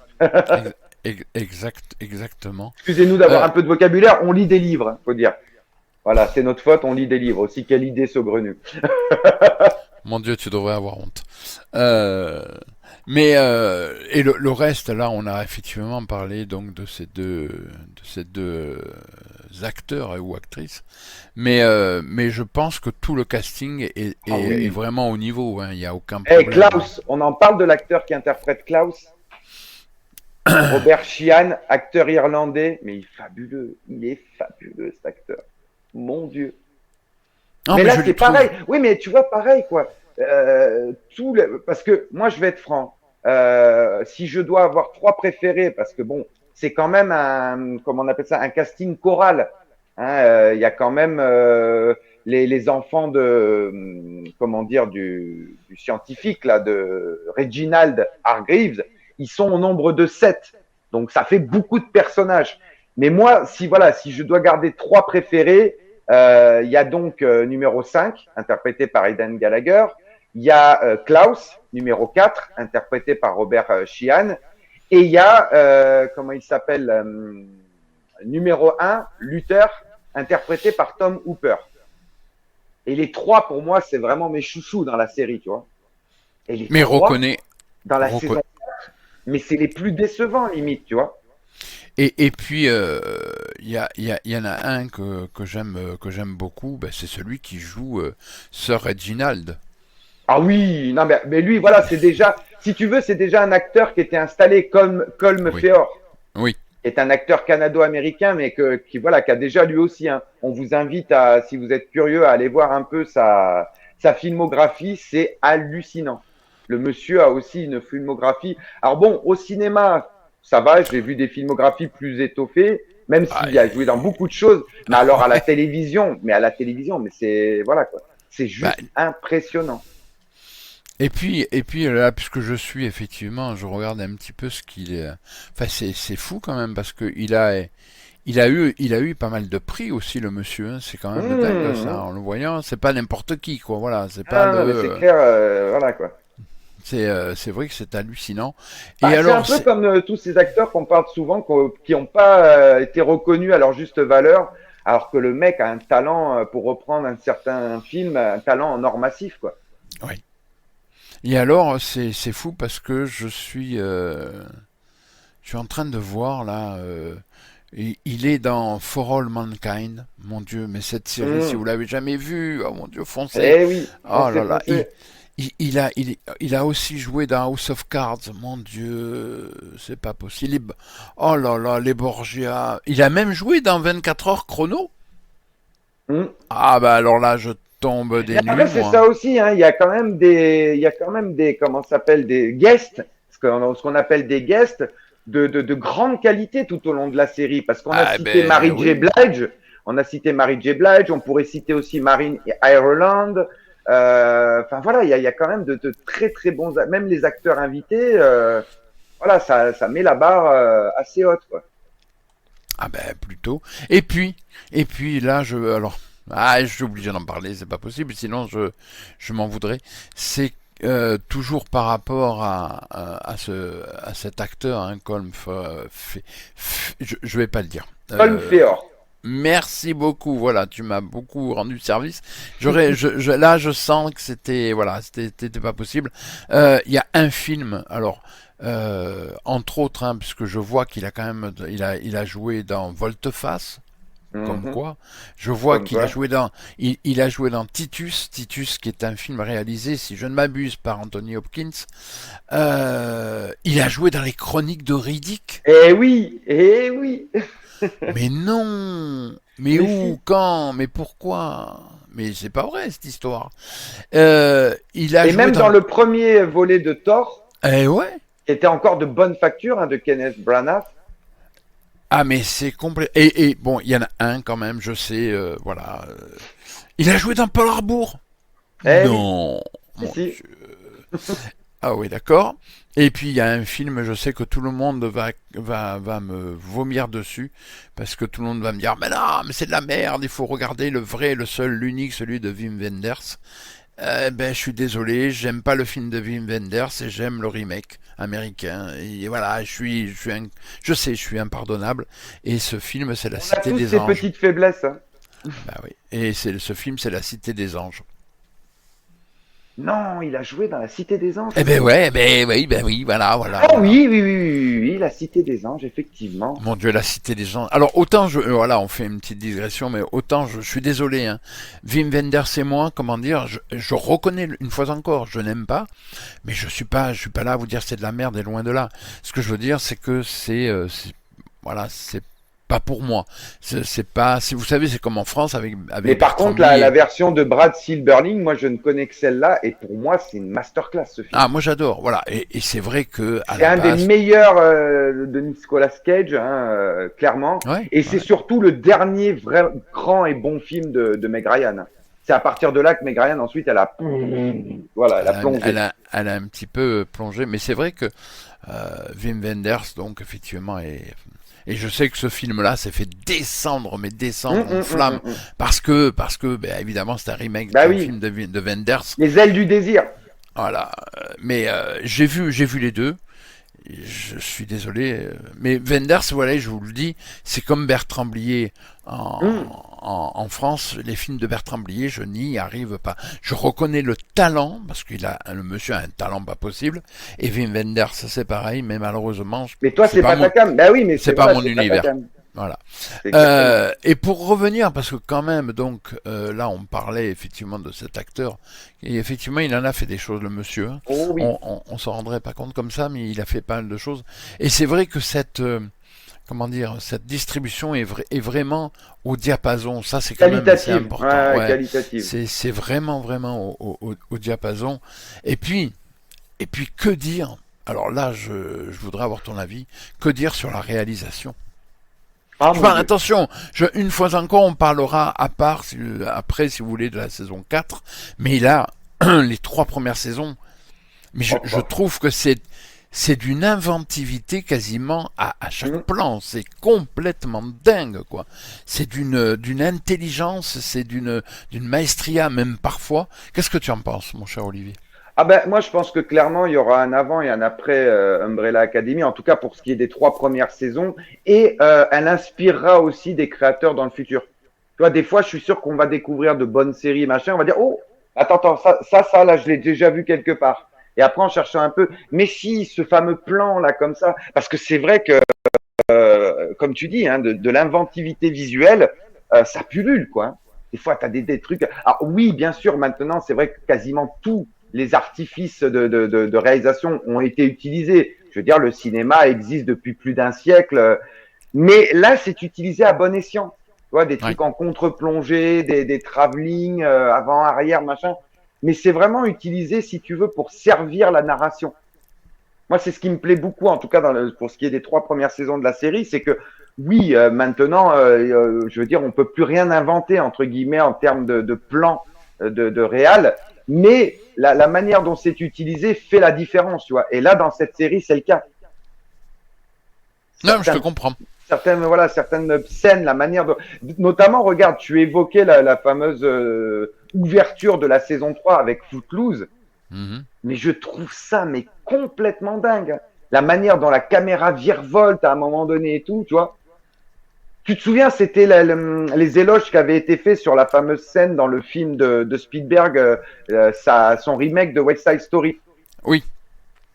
exactement. Excusez-nous d'avoir Euh, un peu de vocabulaire, on lit des livres, hein, faut dire. Voilà, c'est notre faute, on lit des livres. Aussi, quelle idée saugrenue. Mon Dieu, tu devrais avoir honte. Euh, mais et le reste, là, on a effectivement parlé donc de ces deux acteurs ou actrices. Mais je pense que tout le casting Ah est oui. vraiment au niveau. Hein, il n'y a aucun Eh, problème. Hein. Klaus, on en parle de l'acteur qui interprète Klaus. Robert Sheehan, acteur irlandais, mais il est fabuleux cet acteur. Mon Dieu. Non, Mais mais là, je c'est les trouve. pareil. Oui, mais tu vois, pareil, quoi. Parce que moi, je vais être franc. Si je dois avoir trois préférés, parce que bon, c'est quand même comment on appelle ça, un casting choral. Hein, il y a quand même les enfants comment dire, du scientifique là, de Reginald Hargreaves. Ils sont au nombre de 7. Donc ça fait beaucoup de personnages. Mais moi, si je dois garder trois préférés, Il y a donc numéro 5, interprété par Aidan Gallagher. Il y a Klaus, numéro 4, interprété par Robert Sheehan. Et il y a, comment il s'appelle, numéro 1, Luther, interprété par Tom Hooper. Et les trois, pour moi, c'est vraiment mes chouchous dans la série, tu vois. Et les Mais trois, dans la reconnais. saison 4, mais c'est les plus décevants, limite, tu vois. Et puis, il y en a un que j'aime beaucoup, ben, c'est celui qui joue Sir Reginald. Ah oui, non, mais lui, voilà, c'est déjà, si tu veux, c'est déjà un acteur qui était installé comme Colm Oui, Feore, oui. qui est un acteur canado-américain, mais voilà, qui a déjà lui aussi, hein. On vous invite à, si vous êtes curieux, à aller voir un peu sa filmographie, c'est hallucinant. Le monsieur a aussi une filmographie. Alors bon, au cinéma, ça va, j'ai vu des filmographies plus étoffées, même Ah, s'il a joué dans beaucoup de choses, mais alors à la ouais. télévision, mais c'est, voilà quoi, c'est Bah, juste impressionnant. et puis là, puisque je suis effectivement, je regarde un petit peu ce qu'il est. Enfin, c'est fou quand même parce que il a eu pas mal de prix aussi le monsieur. Hein. C'est quand même dingue ça. Mmh. En le voyant, c'est pas n'importe qui quoi. Voilà, c'est pas Ah non, mais c'est le. clair, voilà quoi. C'est vrai que c'est hallucinant. Et Bah, c'est un alors, peu comme tous ces acteurs qu'on parle souvent, qui n'ont pas été reconnus à leur juste valeur, alors que le mec a un talent, pour reprendre un certain film, un talent en or massif, quoi. oui. Et alors, c'est fou parce que je suis en train de voir là. Il est dans For All Mankind. Mon Dieu, mais cette série, si Mmh. vous l'avez jamais vue, oh mon Dieu, foncez. Eh oui, Oh foncez, là là, foncez. il a aussi joué dans House of Cards. Mon Dieu, c'est pas possible. Oh là là, les Borgia. Il a même joué dans 24 heures chrono. Mmh. Ah bah alors là, je tombe Mais des après, nues, c'est moi. ça aussi, hein, il y a quand même des, comment ça s'appelle, des guests, ce qu'on appelle des guests de grande qualité tout au long de la série, parce qu'on a Ah cité ben Mary J. oui. Blige, on pourrait citer aussi Marine Ireland. Enfin voilà, il y a quand même de très très bons, même les acteurs invités, voilà, ça met la barre assez haute, quoi. Ah ben plutôt. Et puis là, je suis obligé d'en parler, c'est pas possible, sinon je m'en voudrais. C'est toujours par rapport à cet acteur, hein, Colm, je vais pas le dire. Colm Feore. Merci beaucoup, voilà, tu m'as beaucoup rendu service. Là, je sens que c'était pas possible. Il y a un film, alors, entre autres, hein, puisque je vois qu'il a quand même, il a joué dans Volte-Face, comme Mhm. quoi. Je vois Comme qu'il a quoi. joué il a joué dans Titus, qui est un film réalisé, si je ne m'abuse, par Anthony Hopkins. Il a joué dans les Chroniques de Riddick. Eh oui, eh oui. Mais non! Mais Mais où? si. Quand? Mais pourquoi? Mais c'est pas vrai cette histoire. Il a Et joué même dans dans. le premier volet de Thor, Eh ouais. qui était encore de bonne facture, hein, de Kenneth Branagh. Ah mais c'est complet. Et bon, il y en a un quand même, je sais. Voilà. Il a joué dans Pearl Harbor. Eh oui, Non. si, Mon si. Dieu. Ah oui, d'accord. Et puis il y a un film, je sais que tout le monde va me vomir dessus, parce que tout le monde va me dire, mais non, mais c'est de la merde, il faut regarder le vrai, le seul, l'unique, celui de Wim Wenders. Ben, je suis désolé, j'aime pas le film de Wim Wenders et j'aime le remake américain. Et voilà, je sais, je suis impardonnable. Et ce film, c'est La On a Cité tous des ces Anges. petites faiblesses, hein. Bah oui. Et ce film, c'est La Cité des Anges. Non, il a joué dans La Cité des Anges Eh ben aussi. ouais, ben oui, voilà, voilà, Ah voilà. oui, oui, oui, oui, oui, oui, La Cité des Anges, effectivement. Mon Dieu, La Cité des Anges. Alors autant voilà, on fait une petite digression, mais autant je suis désolé. Hein. Wim Wenders et moi, comment dire, je reconnais une fois encore, je n'aime pas, mais je suis pas là à vous dire c'est de la merde et loin de là. Ce que je veux dire, c'est que voilà, c'est pas pour moi. C'est pas, si vous savez, c'est comme en France Mais avec par Bertrand contre, Blier. la version de Brad Silberling, moi, je ne connais que celle-là, et pour moi, c'est une masterclass, ce film. Ah, moi j'adore, voilà. Et c'est vrai que à C'est la un des base, meilleurs de Nicolas Cage, hein, clairement. ouais, Et c'est ouais. surtout le dernier vrai grand et bon film de Meg Ryan. C'est à partir de là que Meg Ryan, ensuite, voilà, elle a plongé. Elle a un petit peu plongé, mais c'est vrai que Wim Wenders, donc effectivement, et je sais que ce film-là s'est fait descendre, mais descendre en flammes, parce que, ben, évidemment, c'est un remake Bah d'un oui, film de Wenders. les ailes du désir. Voilà. Mais j'ai vu les deux. Je suis désolé, mais Wenders, voilà, je vous le dis, c'est comme Bertrand Blier Hum. en France. Les films de Bertrand Blier, je n'y arrive pas. Je reconnais le talent, parce le monsieur a un talent pas possible, et Wim Wenders, c'est pareil, mais malheureusement, Mais toi, c'est pas ta cam. Bah oui, mais c'est c'est pas voilà, mon c'est pas ta univers. cam. Voilà. C'est exactement ça. Et pour revenir, parce que quand même, donc là, on parlait effectivement de cet acteur, et effectivement, il en a fait des choses, le monsieur. Hein. Oh oui. On s'en rendrait pas compte comme ça, mais il a fait pas mal de choses. Et c'est vrai que comment dire, cette distribution est vraiment au diapason. Ça, c'est quand même assez Qualitative. important. Ouais, Ouais, qualitative. c'est vraiment, vraiment au diapason. Et puis, que dire? Alors là, je voudrais avoir ton avis. Que dire sur la réalisation? Ah Je mon parle, Dieu. attention, une fois encore, on parlera à part, après, si vous voulez, de la saison 4. Mais là, les 3 premières saisons, mais Oh, je oh. trouve que c'est d'une inventivité quasiment à chaque Hum. plan. C'est complètement dingue, quoi. C'est d'une intelligence, c'est d'une maestria, même parfois. Qu'est-ce que tu en penses, mon cher Olivier? Ah ben moi je pense que clairement il y aura un avant et un après Umbrella Academy, en tout cas pour ce qui est des 3 premières saisons, et elle inspirera aussi des créateurs dans le futur. Tu vois, des fois je suis sûr qu'on va découvrir de bonnes séries, machin, on va dire oh attends ça là je l'ai déjà vu quelque part. Et après en cherchant un peu, mais si ce fameux plan là comme ça, parce que c'est vrai que comme tu dis, hein, de l'inventivité visuelle, ça pullule quoi. Hein. Des fois tu as des trucs. Alors oui bien sûr maintenant c'est vrai que quasiment tout les artifices de réalisation ont été utilisés. Je veux dire, le cinéma existe depuis plus d'un siècle, mais là, c'est utilisé à bon escient. Tu vois, des Ouais. trucs en contre-plongée, des travelling, avant, arrière, machin. Mais c'est vraiment utilisé, si tu veux, pour servir la narration. Moi, c'est ce qui me plaît beaucoup, en tout cas pour ce qui est des 3 premières saisons de la série, c'est que oui, maintenant, je veux dire, on peut plus rien inventer entre guillemets en termes de plan de réal, mais la manière dont c'est utilisé fait la différence, tu vois. Et là, dans cette série, c'est le cas. Non, je te Certaines, comprends. certaines scènes, la manière de, notamment, regarde, tu évoquais la fameuse ouverture de la saison 3 avec Footloose. Mhm. Mais je trouve ça mais complètement dingue. La manière dont la caméra virevolte à un moment donné et tout, tu vois. Tu te souviens, c'était les éloges qui avaient été faits sur la fameuse scène dans le film de Spielberg, son remake de West Side Story. Oui,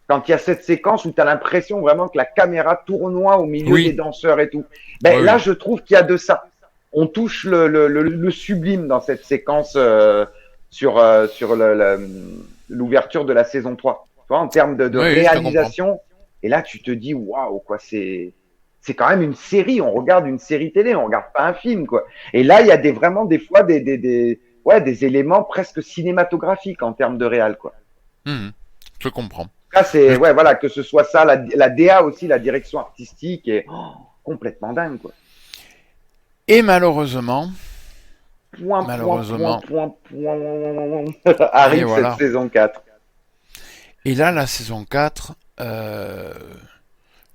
Quand il y a cette séquence où tu as l'impression vraiment que la caméra tournoie au milieu des oui, danseurs et tout. oui, Ben là, oui. je trouve qu'il y a de ça. On touche le sublime dans cette séquence sur l'ouverture de la saison 3. Tu vois, en termes de Oui, oui, je te comprends. réalisation. Et là, tu te dis, waouh, quoi, c'est quand même une série. On regarde une série télé, on regarde pas un film, quoi. Et là, il y a vraiment des fois ouais, des éléments presque cinématographiques en termes de réal, quoi. Mhm. Je comprends. Là, c'est, Je- ouais, voilà, que ce soit ça, la DA aussi, la direction artistique est complètement dingue, quoi. Et malheureusement, Point, malheureusement, et arrive cette voilà. saison 4. Et là, la saison 4,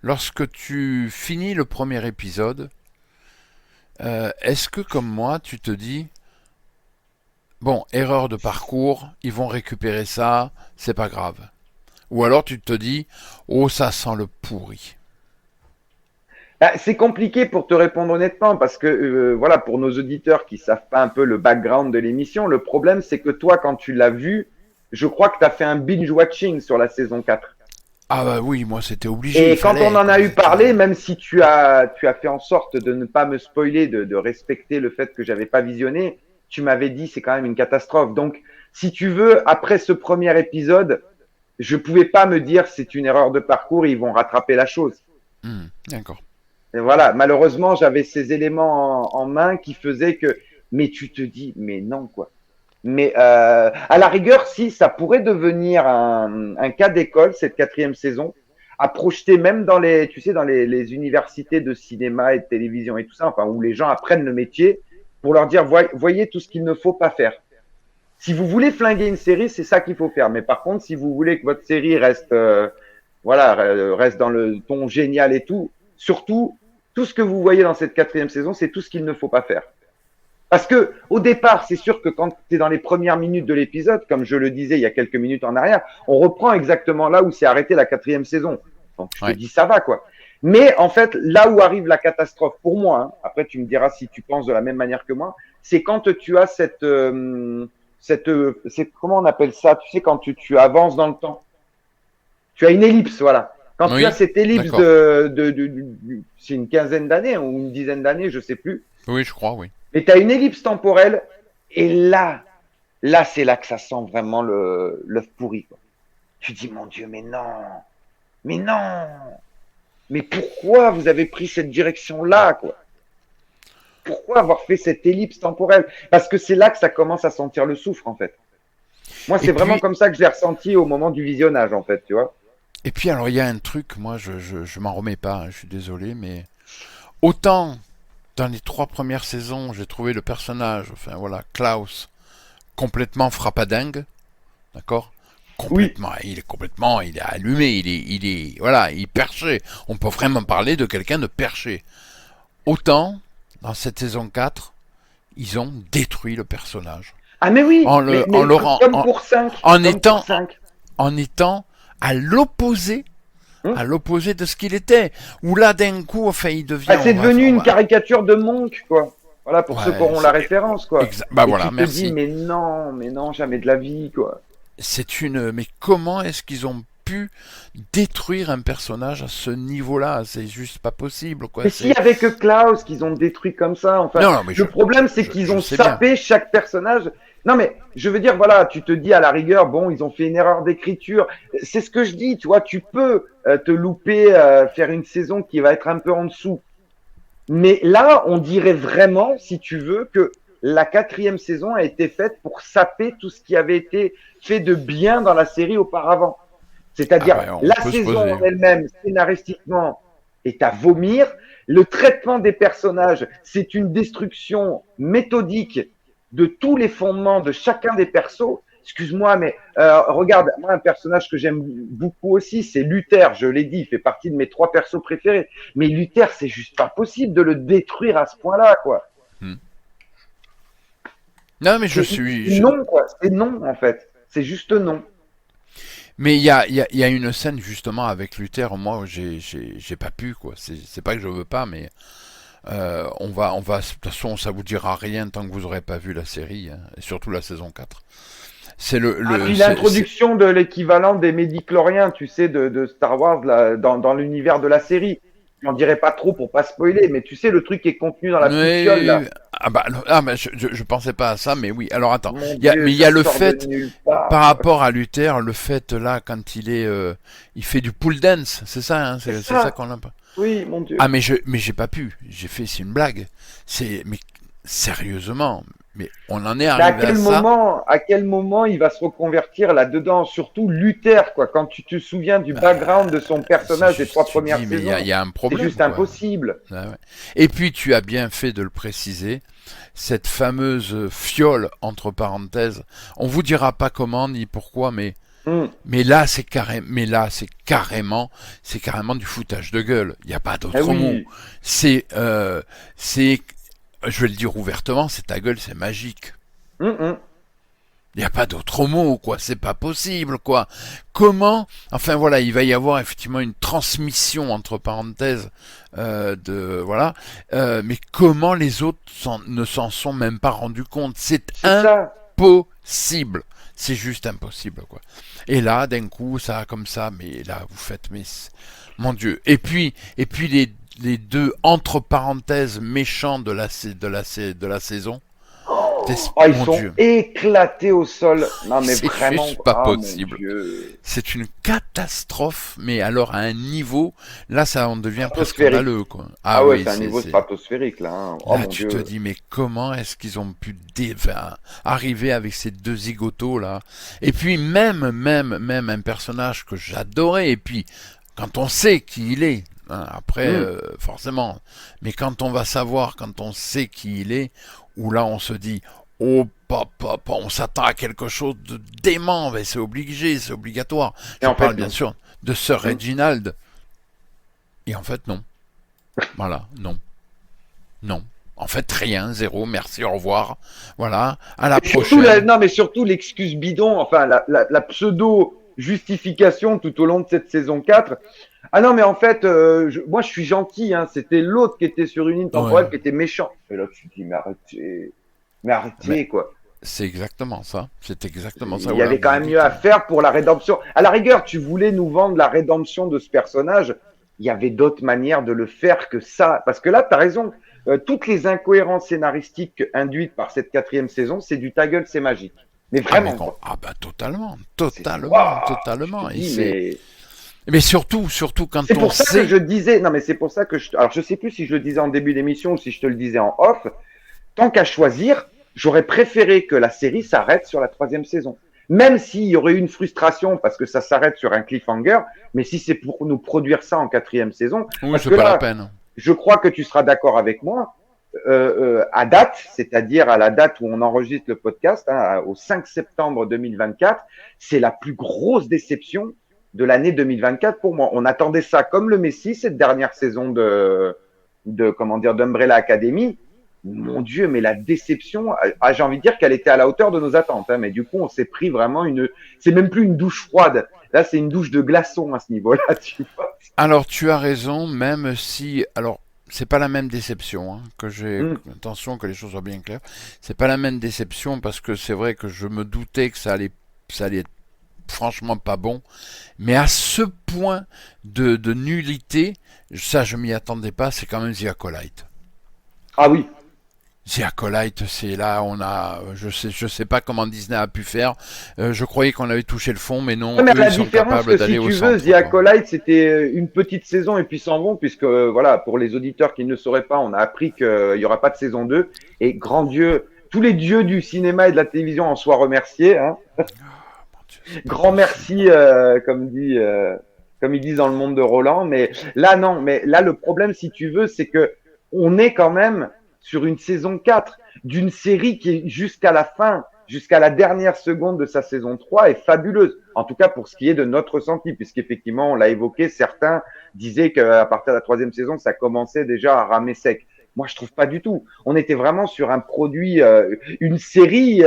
lorsque tu finis le premier épisode, est-ce que comme moi, tu te dis, bon, erreur de parcours, ils vont récupérer ça, c'est pas grave. Ou alors tu te dis, oh, ça sent le pourri. C'est compliqué pour te répondre honnêtement parce que voilà, pour nos auditeurs qui savent pas un peu le background de l'émission, le problème c'est que toi quand tu l'as vu, je crois que tu as fait un binge watching sur la saison 4. Ah bah oui, moi c'était obligé, il Et quand on fallait, en quoi. a eu C'était... parlé, même si tu as fait en sorte de ne pas me spoiler, de respecter le fait que j'avais pas visionné, tu m'avais dit c'est quand même une catastrophe. Donc, si tu veux, après ce premier épisode, je pouvais pas me dire c'est une erreur de parcours, ils vont rattraper la chose. D'accord. Et voilà, malheureusement, j'avais ces éléments en main qui faisaient que, mais tu te dis, mais non quoi. Mais à la rigueur, si ça pourrait devenir un cas d'école cette 4e saison, à projeter même dans les, tu sais, dans les universités de cinéma et de télévision et tout ça, enfin où les gens apprennent le métier, pour leur dire voyez tout ce qu'il ne faut pas faire. Si vous voulez flinguer une série, c'est ça qu'il faut faire. Mais par contre, si vous voulez que votre série reste voilà, reste dans le ton génial et tout. Surtout, tout ce que vous voyez dans cette 4e saison, c'est tout ce qu'il ne faut pas faire. Parce que au départ, c'est sûr que quand tu es dans les premières minutes de l'épisode, comme je le disais il y a quelques minutes en arrière, on reprend exactement là où s'est arrêtée la 4e saison. Donc je te dis ça va quoi. Mais en fait, là où arrive la catastrophe pour moi, hein, après tu me diras si tu penses de la même manière que moi, c'est quand tu as c'est comment on appelle ça, tu sais, quand tu avances dans le temps. Tu as une ellipse, voilà. Quand tu as cette ellipse c'est une quinzaine d'années ou une dizaine d'années, je sais plus. Oui, je crois, oui. Mais tu as une ellipse temporelle et là c'est là que ça sent vraiment l'œuf pourri. Quoi. Tu dis, mon Dieu, mais non, mais pourquoi vous avez pris cette direction-là, quoi? Pourquoi avoir fait cette ellipse temporelle? Parce que c'est là que ça commence à sentir le soufre, en fait. Moi, c'est vraiment comme ça que je l'ai ressenti au moment du visionnage, en fait, tu vois. Et puis, alors, il y a un truc, moi, je m'en remets pas, hein, je suis désolé, mais autant dans les 3 premières saisons, j'ai trouvé le personnage, enfin voilà, Klaus, complètement frappadingue, d'accord? Complètement, oui. Il est allumé, il est, voilà, il est perché. On peut vraiment parler de quelqu'un de perché. Autant, dans cette saison 4, ils ont détruit le personnage. Ah mais oui, en étant à l'opposé de ce qu'il était. Où là, d'un coup, enfin, il devient... c'est devenu une caricature de Monk, quoi. Voilà, pour ceux qui auront la référence, quoi. Bah voilà, tu te dis, mais non, jamais de la vie, quoi. Mais comment est-ce qu'ils ont pu détruire un personnage à ce niveau-là? C'est juste pas possible, quoi. Mais s'il y avait que Klaus qu'ils ont détruit comme ça, enfin. Non, le problème, c'est qu'ils ont sapé chaque personnage. Non, mais je veux dire, voilà, tu te dis à la rigueur, bon, ils ont fait une erreur d'écriture. C'est ce que je dis, tu vois, tu peux te louper, faire une saison qui va être un peu en dessous. Mais là, on dirait vraiment, si tu veux, que la 4e saison a été faite pour saper tout ce qui avait été fait de bien dans la série auparavant. C'est-à-dire, la saison en elle-même, scénaristiquement, est à vomir. Le traitement des personnages, c'est une destruction méthodique de tous les fondements de chacun des persos. Excuse-moi, mais regarde, moi, un personnage que j'aime beaucoup aussi, c'est Luther. Je l'ai dit, il fait partie de mes 3 persos préférés. Mais Luther, c'est juste pas possible de le détruire à ce point-là, quoi. Non, mais non, quoi. C'est non, en fait. C'est juste non. Mais il y a une scène justement avec Luther, moi j'ai pas pu, quoi. C'est pas que je veux pas, mais on va de toute façon ça vous dira rien tant que vous aurez pas vu la série, hein, et surtout la saison 4. C'est puis l'introduction de l'équivalent des médicloriens, tu sais, de Star Wars là, dans l'univers de la série. J'en dirais pas trop pour pas spoiler, mais tu sais le truc qui est contenu dans la petite fiole là. Je pensais pas à ça, mais oui. Alors attends, il y a le fait par rapport à Luther, le fait là quand il fait du pool dance, c'est ça, hein, c'est ça qu'on a pas. Oui, mon Dieu. Ah mais j'ai pas pu. C'est une blague. Mais sérieusement. Mais on en est arrivé à quel moment il va se reconvertir là-dedans? Surtout Luther, quoi. Quand tu te souviens du background de son personnage des 3 premières saisons, il y a un problème. C'est juste impossible. Ah ouais. Et puis tu as bien fait de le préciser. Cette fameuse fiole entre parenthèses. On vous dira pas comment ni pourquoi, mais là c'est carrément du foutage de gueule. Il n'y a pas d'autre mot. C'est je vais le dire ouvertement, c'est ta gueule, c'est magique. Il n'y a pas d'autre mot, quoi. C'est pas possible, quoi. Comment? Enfin voilà, il va y avoir effectivement une transmission entre parenthèses mais comment les autres ne s'en sont même pas rendus compte? C'est impossible. C'est juste impossible, quoi. Et là, d'un coup, ça a comme ça, mais là, vous faites, mais mon Dieu. Et puis les 2 entre parenthèses méchants de la saison. Ils sont éclatés au sol. Non mais c'est vraiment, juste pas possible. C'est une catastrophe, mais alors à un niveau, là ça en devient presque scandaleux, quoi. C'est un niveau stratosphérique là. Hein. Là tu te dis mais comment est-ce qu'ils ont pu arriver avec ces 2 zigotos là? Et puis même un personnage que j'adorais, et puis quand on sait qui il est. Hein, après, forcément. Mais quand on va savoir, quand on sait qui il est, où là on se dit, Oh, papa, on s'attend à quelque chose de dément, mais c'est obligé, c'est obligatoire. Et Je en parle fait, bien non. sûr de Sir Mm. Reginald. Et en fait, non. Voilà, non, non. En fait, rien, zéro, merci, au revoir. Voilà, à la Et surtout, prochaine. non, mais surtout l'excuse bidon, enfin, la pseudo-justification tout au long de cette saison 4. Ah non, mais en fait, moi, je suis gentil, hein. C'était l'autre qui était sur une ligne Ouais, temporelle qui était méchant. Et là, tu te dis, mais mais arrêtez, quoi. c'est exactement ça. C'est exactement ça. Il y Voilà, avait quand vous même mieux dites. à faire pour la rédemption. À la rigueur, tu voulais nous vendre la rédemption de ce personnage. Il y avait d'autres manières de le faire que ça. Parce que là, tu as raison. Toutes les incohérences scénaristiques induites par cette quatrième saison, c'est du ta gueule, c'est magique. Mais Ah, mais vraiment, quoi. ah bah totalement, C'est totalement, waouh. Tu te totalement. Et dis, c'est, mais mais surtout c'est quand on pour ça que sait. je disais. Non, mais c'est pour ça que alors je sais plus si je le disais en début d'émission ou si je te le disais en off. Tant qu'à choisir, j'aurais préféré que la série s'arrête sur la troisième saison. Même s'il y aurait eu une frustration parce que ça s'arrête sur un cliffhanger, mais si c'est pour nous produire ça en quatrième saison, Oui, parce c'est que pas la là, peine. je crois que tu seras d'accord avec moi, à date, c'est-à-dire à la date où on enregistre le podcast, hein, au 5 septembre 2024, c'est la plus grosse déception de l'année 2024 pour moi. On attendait ça comme le Messi, cette dernière saison de comment dire, d'Umbrella Academy. Mon Dieu, mais la déception, j'ai envie de dire qu'elle était à la hauteur de nos attentes, hein, mais du coup, on s'est pris vraiment c'est même plus une douche froide. Là, c'est une douche de glaçon à ce niveau-là, tu vois. Alors tu as raison, même si, alors c'est pas la même déception, hein, que j'ai, Mm. attention que les choses soient bien claires. C'est pas la même déception parce que c'est vrai que je me doutais que ça allait être franchement pas bon. Mais à ce point de nullité, ça je m'y attendais pas. C'est quand même The Acolyte. Ah oui. The Acolyte, c'est là, je sais pas comment Disney a pu faire. Je croyais qu'on avait touché le fond, mais non, Ouais, mais eux la ils sont différence capables que si d'aller au tu veux, centre, The quoi. Acolyte, c'était une petite saison et puis s'en vont, puisque voilà, pour les auditeurs qui ne le sauraient pas, on a appris qu'il n'y aura pas de saison 2. Et grand Dieu, tous les dieux du cinéma et de la télévision en soient remerciés. Hein. Mon Dieu, c'est pas Grand possible. merci, comme ils disent dans le monde de Roland. Mais là, non. Mais là, le problème, si tu veux, c'est que on est quand même sur une saison 4 d'une série qui est jusqu'à la fin, jusqu'à la dernière seconde de sa saison 3 est fabuleuse. En tout cas, pour ce qui est de notre ressenti, puisqu'effectivement, on l'a évoqué, certains disaient qu'à partir de la troisième saison, ça commençait déjà à ramer sec. Moi, je trouve pas du tout. On était vraiment sur un produit, une série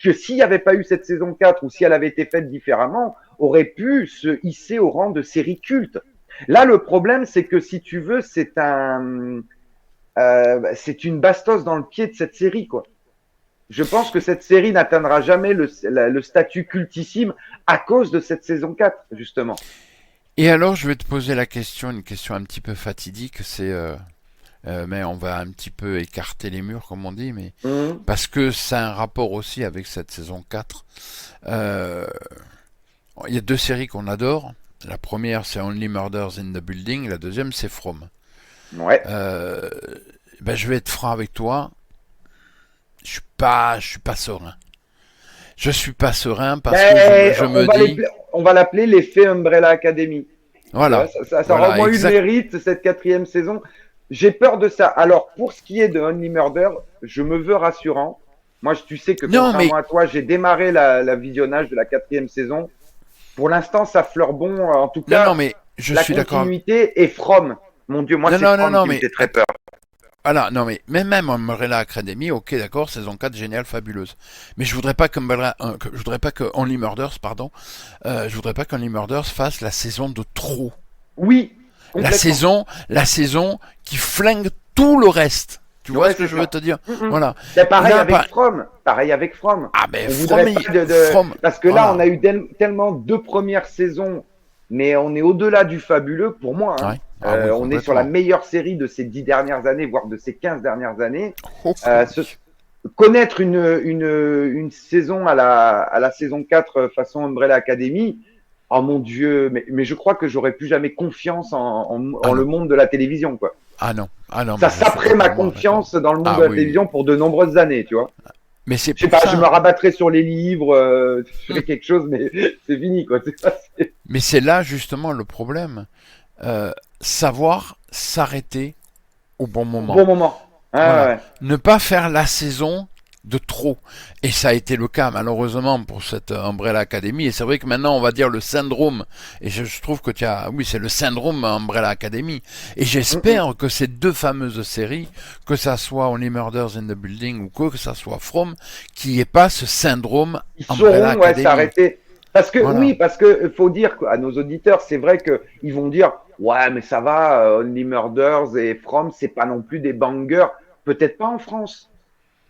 que s'il n'y avait pas eu cette saison 4 ou si elle avait été faite différemment, aurait pu se hisser au rang de série culte. Là, le problème, c'est que si tu veux, c'est une bastos dans le pied de cette série, quoi. Je pense que cette série n'atteindra jamais le statut cultissime à cause de cette saison 4, justement. Et alors, je vais te poser la question, une question un petit peu fatidique, mais on va un petit peu écarter les murs, comme on dit, mais Mmh. parce que ça a un rapport aussi avec cette saison 4. Euh, il y a deux séries qu'on adore. La première, c'est Only Murders in the Building. La deuxième, c'est From. Ouais. Euh, ben, je vais être franc avec toi. Je suis pas serein. Je suis pas serein parce que Ben, je me dis, on va l'appeler l'effet Umbrella Academy. Tu vois, voilà, ça aura au voilà, moins eu le exact. mérite, cette quatrième saison. J'ai peur de ça. Alors, pour ce qui est de Only Murder, je me veux rassurant. Moi, tu sais que Non, mais contrairement à toi, j'ai démarré la visionnage de la quatrième saison. Pour l'instant, ça fleure bon. En tout non, non, cas, mais je la suis d'accord. continuité est From. Mon Dieu, moi, Non, c'est non, non, From non, qui me mais fait très peur. voilà, non mais même Umbrella Academy, ok d'accord, saison 4 géniale, fabuleuse. Mais je voudrais pas je voudrais pas que Only Murders, pardon, je voudrais pas qu'Only Murders fasse la saison de trop. Oui, complètement. La saison qui flingue tout le reste. Tu vois Ouais, ce que c'est je veux ça. te dire? Mm -mm. Voilà. Ben, pareil Là, avec pas. From. Pareil avec From. Ah ben On voudrait pas From, Parce que là, on voilà. a eu tellement deux premières saisons, mais on est au-delà du fabuleux pour moi. Hein. Ouais. Ah oui, On est sur la complètement. meilleure série de ces 10 dernières années, voire de ces 15 dernières années. Oh, Euh, ce- oui. Connaître une saison à la saison 4 façon Umbrella Academy, oh mon Dieu, mais je crois que j'aurais plus jamais confiance Ah en le non. monde de la télévision, quoi. Ah non, Ça mais je suis saperait ma totalement d'accord. confiance dans le monde de Ah la oui, oui. télévision pour de nombreuses années, tu vois. Mais c'est Je sais pour pas, je me ça. rabattrais sur les livres, je Hmm. ferais quelque chose, mais c'est fini, quoi. Mais c'est là justement le problème. Savoir s'arrêter au bon Au moment. bon moment. Ah, Voilà. ouais. Ne pas faire la saison de trop. Et ça a été le cas malheureusement pour cette Umbrella Academy. Et c'est vrai que maintenant on va dire le syndrome. Et je trouve que oui, c'est le syndrome Umbrella Academy. Et j'espère que ces deux fameuses séries, que ça soit Only Murders in the Building ou que ça soit From, qu'il n'y ait pas ce syndrome Ils Umbrella sauront Academy. s'arrêter. Parce que Voilà. oui, parce que faut dire à nos auditeurs, c'est vrai que ils vont dire ouais, mais ça va, Only Murders et From, c'est pas non plus des bangers. Peut-être pas en France.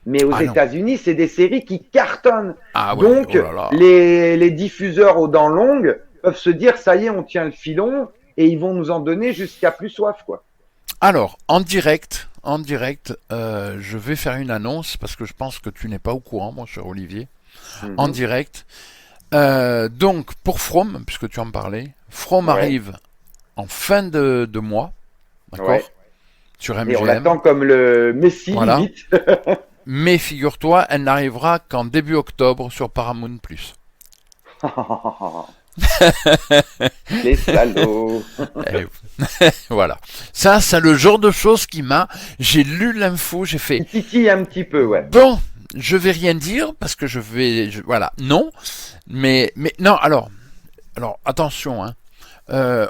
Mais aux Ah non. États-Unis, c'est des séries qui cartonnent. Ah ouais, Donc, oh là là. les diffuseurs aux dents longues peuvent se dire, ça y est, on tient le filon, et ils vont nous en donner jusqu'à plus soif, quoi. Alors, en direct, je vais faire une annonce parce que je pense que tu n'es pas au courant, mon cher Olivier. En direct. Donc, pour From, puisque tu en parlais, From arrive en fin de mois, d'accord, Ouais. sur Et on MGM. l'attend comme le Messi, Voilà. limite. Mais figure-toi, elle n'arrivera qu'en début octobre sur Paramount+. Les salauds. Et voilà. Ça, c'est le genre de choses qui m'a... J'ai lu l'info, j'ai fait... Il titille un petit peu, ouais. Bon, je vais rien dire parce que voilà, non. Mais non, alors attention, hein.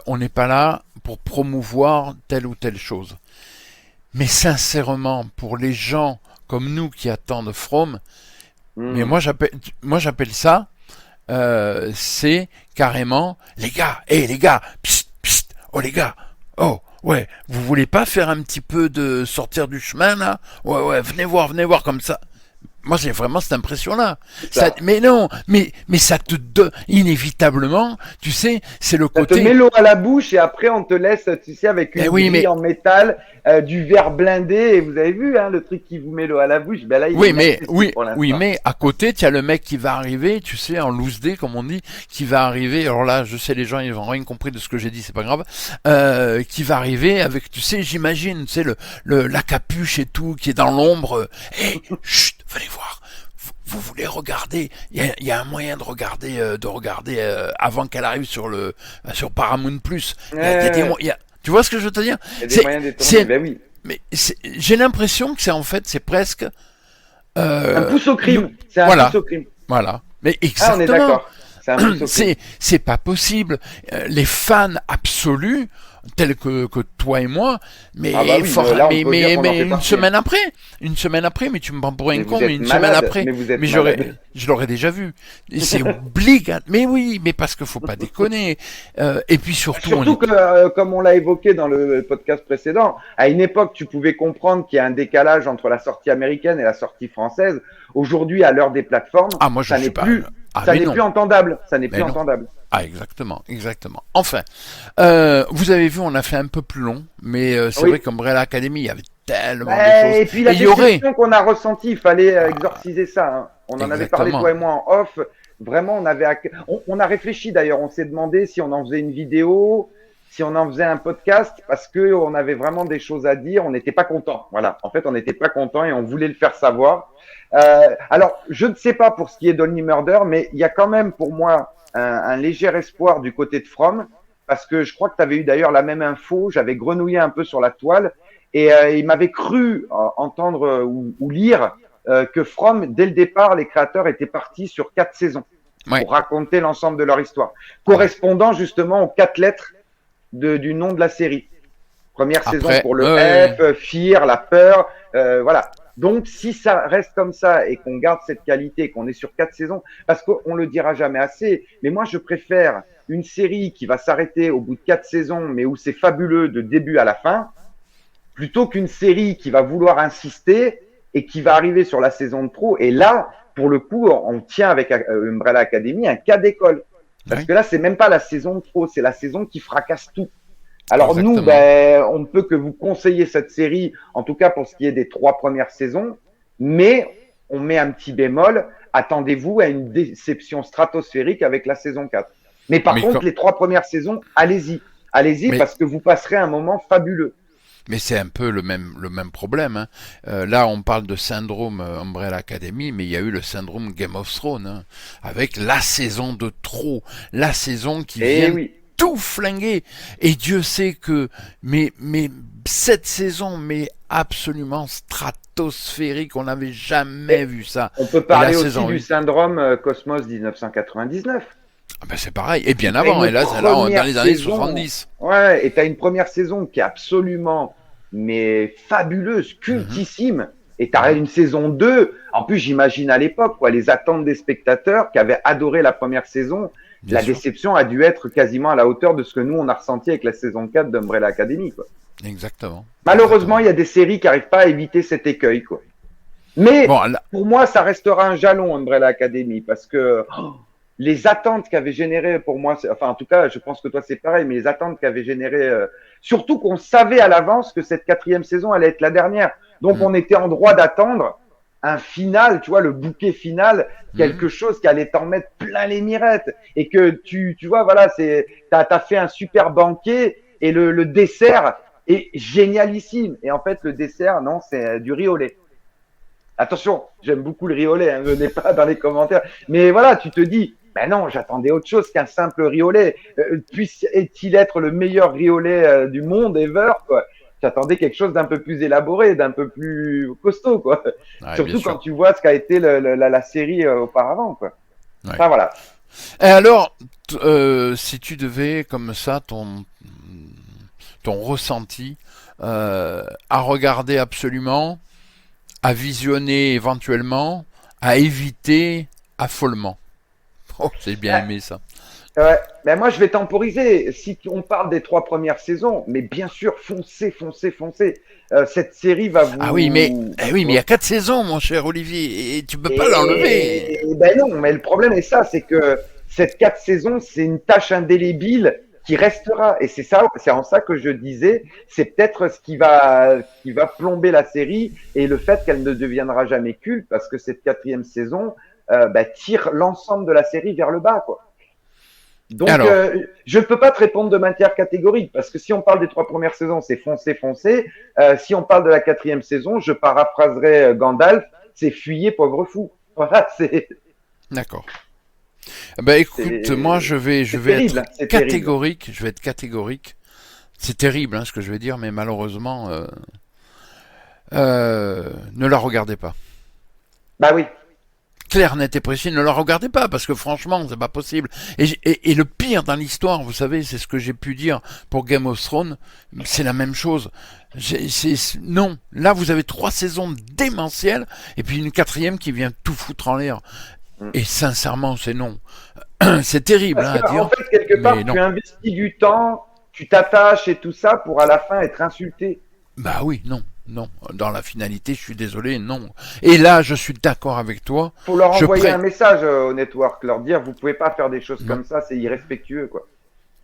On n'est pas là pour promouvoir telle ou telle chose. Mais sincèrement, pour les gens comme nous qui attendent From, mais moi j'appelle ça, c'est carrément les gars, les gars, psst, psst, oh les gars, oh ouais, vous voulez pas faire un petit peu de sortir du chemin là? Ouais, venez voir comme ça. Moi, j'ai vraiment cette impression-là. Mais non, mais ça te donne inévitablement, tu sais, c'est le côté. Ça te met l'eau à la bouche et après on te laisse, tu sais, avec une grille en métal, du verre blindé. Et vous avez vu, hein, le truc qui vous met l'eau à la bouche. Ben là, mais à côté, tu as le mec qui va arriver, tu sais, en loose day, comme on dit, qui va arriver. Alors là, je sais, les gens, ils n'ont rien compris de ce que j'ai dit, c'est pas grave. Qui va arriver avec, tu sais, j'imagine, tu sais, la capuche et tout, qui est dans l'ombre. Chut, venez voir. Vous voulez regarder? Il y a un moyen de regarder, avant qu'elle arrive sur Paramount+. Tu vois ce que je veux te dire? Il y a des moyens détournés. Ben oui. Mais j'ai l'impression que c'est presque un pouce au crime. C'est un pouce au crime. Voilà. Mais exactement. On est d'accord. C'est un pouce au crime. C'est pas possible. Les fans absolus, tels que toi et moi, mais une semaine après, mais tu me prends pour un con, mais une semaine après, mais je l'aurais déjà vu. C'est obligatoire. Mais oui, mais parce qu'il faut pas déconner. Et puis surtout que, comme on l'a évoqué dans le podcast précédent, à une époque, tu pouvais comprendre qu'il y a un décalage entre la sortie américaine et la sortie française. Aujourd'hui, à l'heure des plateformes, ça n'est plus entendable. Ça n'est plus entendable. Ah, exactement. Enfin, vous avez vu, on a fait un peu plus long, mais c'est vrai qu'Umbrella Academy, il y avait tellement de choses. Et puis la déception qu'on a ressentie, il fallait exorciser ça. Hein. On en avait parlé, toi et moi, en off. Vraiment, on a réfléchi d'ailleurs. On s'est demandé si on en faisait une vidéo, si on en faisait un podcast, parce que on avait vraiment des choses à dire. On n'était pas content. Voilà. En fait, on n'était pas content et on voulait le faire savoir. Alors, je ne sais pas pour ce qui est d'Only Murder, mais il y a quand même pour moi un léger espoir du côté de From, parce que je crois que tu avais eu d'ailleurs la même info. J'avais grenouillé un peu sur la toile et il m'avait cru entendre ou lire que From, dès le départ, les créateurs étaient partis sur 4 saisons pour raconter l'ensemble de leur histoire, correspondant justement aux 4 lettres du nom de la série. Première saison pour le F, Fear, la peur, voilà. Donc, si ça reste comme ça et qu'on garde cette qualité, qu'on est sur 4 saisons, parce qu'on le dira jamais assez, mais moi, je préfère une série qui va s'arrêter au bout de 4 saisons, mais où c'est fabuleux de début à la fin, plutôt qu'une série qui va vouloir insister et qui va arriver sur la saison de trop. Et là, pour le coup, on tient avec Umbrella Academy un cas d'école. Parce que là, c'est même pas la saison de trop, c'est la saison qui fracasse tout. Alors nous, on ne peut que vous conseiller cette série, en tout cas pour ce qui est des 3 premières saisons, mais on met un petit bémol, attendez-vous à une déception stratosphérique avec la saison 4. Mais par contre, les 3 premières saisons, allez-y parce que vous passerez un moment fabuleux. Mais c'est un peu le même problème. Hein. Là, on parle de syndrome Umbrella Academy, mais il y a eu le syndrome Game of Thrones, hein, avec la saison de trop, la saison qui vient tout flingué. Et Dieu sait que mais cette saison, mais absolument stratosphérique, on n'avait jamais vu ça. On peut Et la parler aussi saison du 1, syndrome Cosmos 1999. ah ben c'est pareil. Et bien T'as avant, une et là, dans première les années saison, 70. ouais, et t'as une première saison qui est absolument, mais fabuleuse, Mhm, cultissime. Et t'as mhm, une saison 2. En plus, j'imagine à l'époque, quoi, les attentes des spectateurs qui avaient adoré la première saison. bien La sûr, déception a dû être quasiment à la hauteur de ce que nous, on a ressenti avec la saison 4 d'Umbrella Academy, quoi. exactement. Malheureusement, Exactement. il y a des séries qui n'arrivent pas à éviter cet écueil, quoi. Mais Bon, là, pour moi, ça restera un jalon, Umbrella Academy, parce que les attentes qu'avait généré pour moi, enfin en tout cas, je pense que toi c'est pareil, mais les attentes qu'avait généré, surtout qu'on savait à l'avance que cette quatrième saison allait être la dernière, donc mm, on était en droit d'attendre un final, tu vois, le bouquet final, mm, quelque chose qui allait t'en mettre plein les mirettes, et que tu vois, voilà, t'as fait un super banquet et le dessert est génialissime, et en fait le dessert, non, c'est du riz au lait. Attention, j'aime beaucoup le riz au lait, hein, venez pas dans les commentaires. Mais voilà, tu te dis, ben non, j'attendais autre chose qu'un simple riz au lait. Puisse-t-il être le meilleur riz au lait du monde ever, quoi. J'attendais quelque chose d'un peu plus élaboré, d'un peu plus costaud, quoi. ouais, bien Surtout quand sûr. tu vois ce qu'a été la série auparavant, quoi. Ouais. Enfin voilà. Et alors, si tu devais, comme ça, ton ressenti, à regarder absolument, à visionner éventuellement, à éviter affolement. Oh, j'ai bien aimé ça. Ouais, ben moi je vais temporiser. Si on parle des 3 premières saisons, mais bien sûr, foncez, foncez, foncez. Cette série va Ah oui, mais, vous. eh oui, mais il y a 4 saisons, mon cher Olivier, et tu peux pas l'enlever. Et ben non, mais le problème est ça, c'est que cette 4 saisons, c'est une tâche indélébile qui restera. Et c'est ça, c'est en ça que je disais, c'est peut-être ce qui va plomber la série et le fait qu'elle ne deviendra jamais culte parce que cette quatrième saison tire l'ensemble de la série vers le bas, quoi. Donc, Alors, je ne peux pas te répondre de manière catégorique parce que si on parle des 3 premières saisons, c'est foncé, foncé. Si on parle de la quatrième saison, je paraphraserai Gandalf, c'est fuyez, pauvre fou. Voilà, d'accord. Ben écoute, moi c'est, je c'est vais terrible, être hein, c'est terrible. catégorique, je vais être catégorique. C'est terrible hein, ce que je vais dire, mais malheureusement, ne la regardez pas. Bah oui. Clair, net et précis, ne la regardez pas parce que franchement, c'est pas possible. Et le pire dans l'histoire, vous savez, c'est ce que j'ai pu dire pour Game of Thrones, c'est la même chose. Non, là vous avez 3 saisons démentielles et puis une quatrième qui vient tout foutre en l'air. Mm. Et sincèrement, c'est non. C'est terrible Parce hein, que à en dire, fait, quelque mais part, non. tu investis du temps, tu t'attaches et tout ça pour à la fin être insulté. Bah oui, non, non. Dans la finalité, je suis désolé, non. Et là, je suis d'accord avec toi. Faut leur Je envoyer un pré... message au network, leur dire vous pouvez pas faire des choses Non. comme ça, c'est irrespectueux, quoi.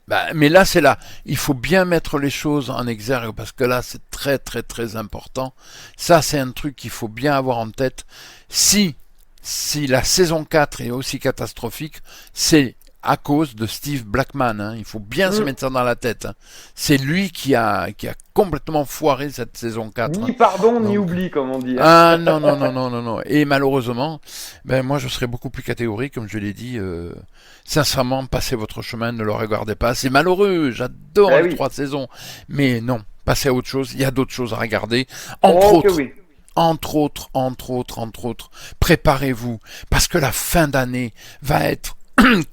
Bah, mais là, c'est là. Il faut bien mettre les choses en exergue parce que là, c'est très, très, très important. Ça, c'est un truc qu'il faut bien avoir en tête. Si, si la saison 4 est aussi catastrophique, c'est à cause de Steve Blackman. Hein. Il faut bien se Mm. mettre ça dans la tête. Hein. C'est lui qui a complètement foiré cette saison 4. Hein. Ni pardon, ni Donc, oubli, comme on dit, hein. ah non, non, non, non, non, non. Et malheureusement, ben moi je serais beaucoup plus catégorique, comme je l'ai dit. Sincèrement, passez votre chemin, ne le regardez pas. C'est malheureux, j'adore Eh les oui. 3 saisons. Mais non, passez à autre chose, il y a d'autres choses à regarder. Entre Oh que autres, oui. entre autres, préparez-vous, parce que la fin d'année va être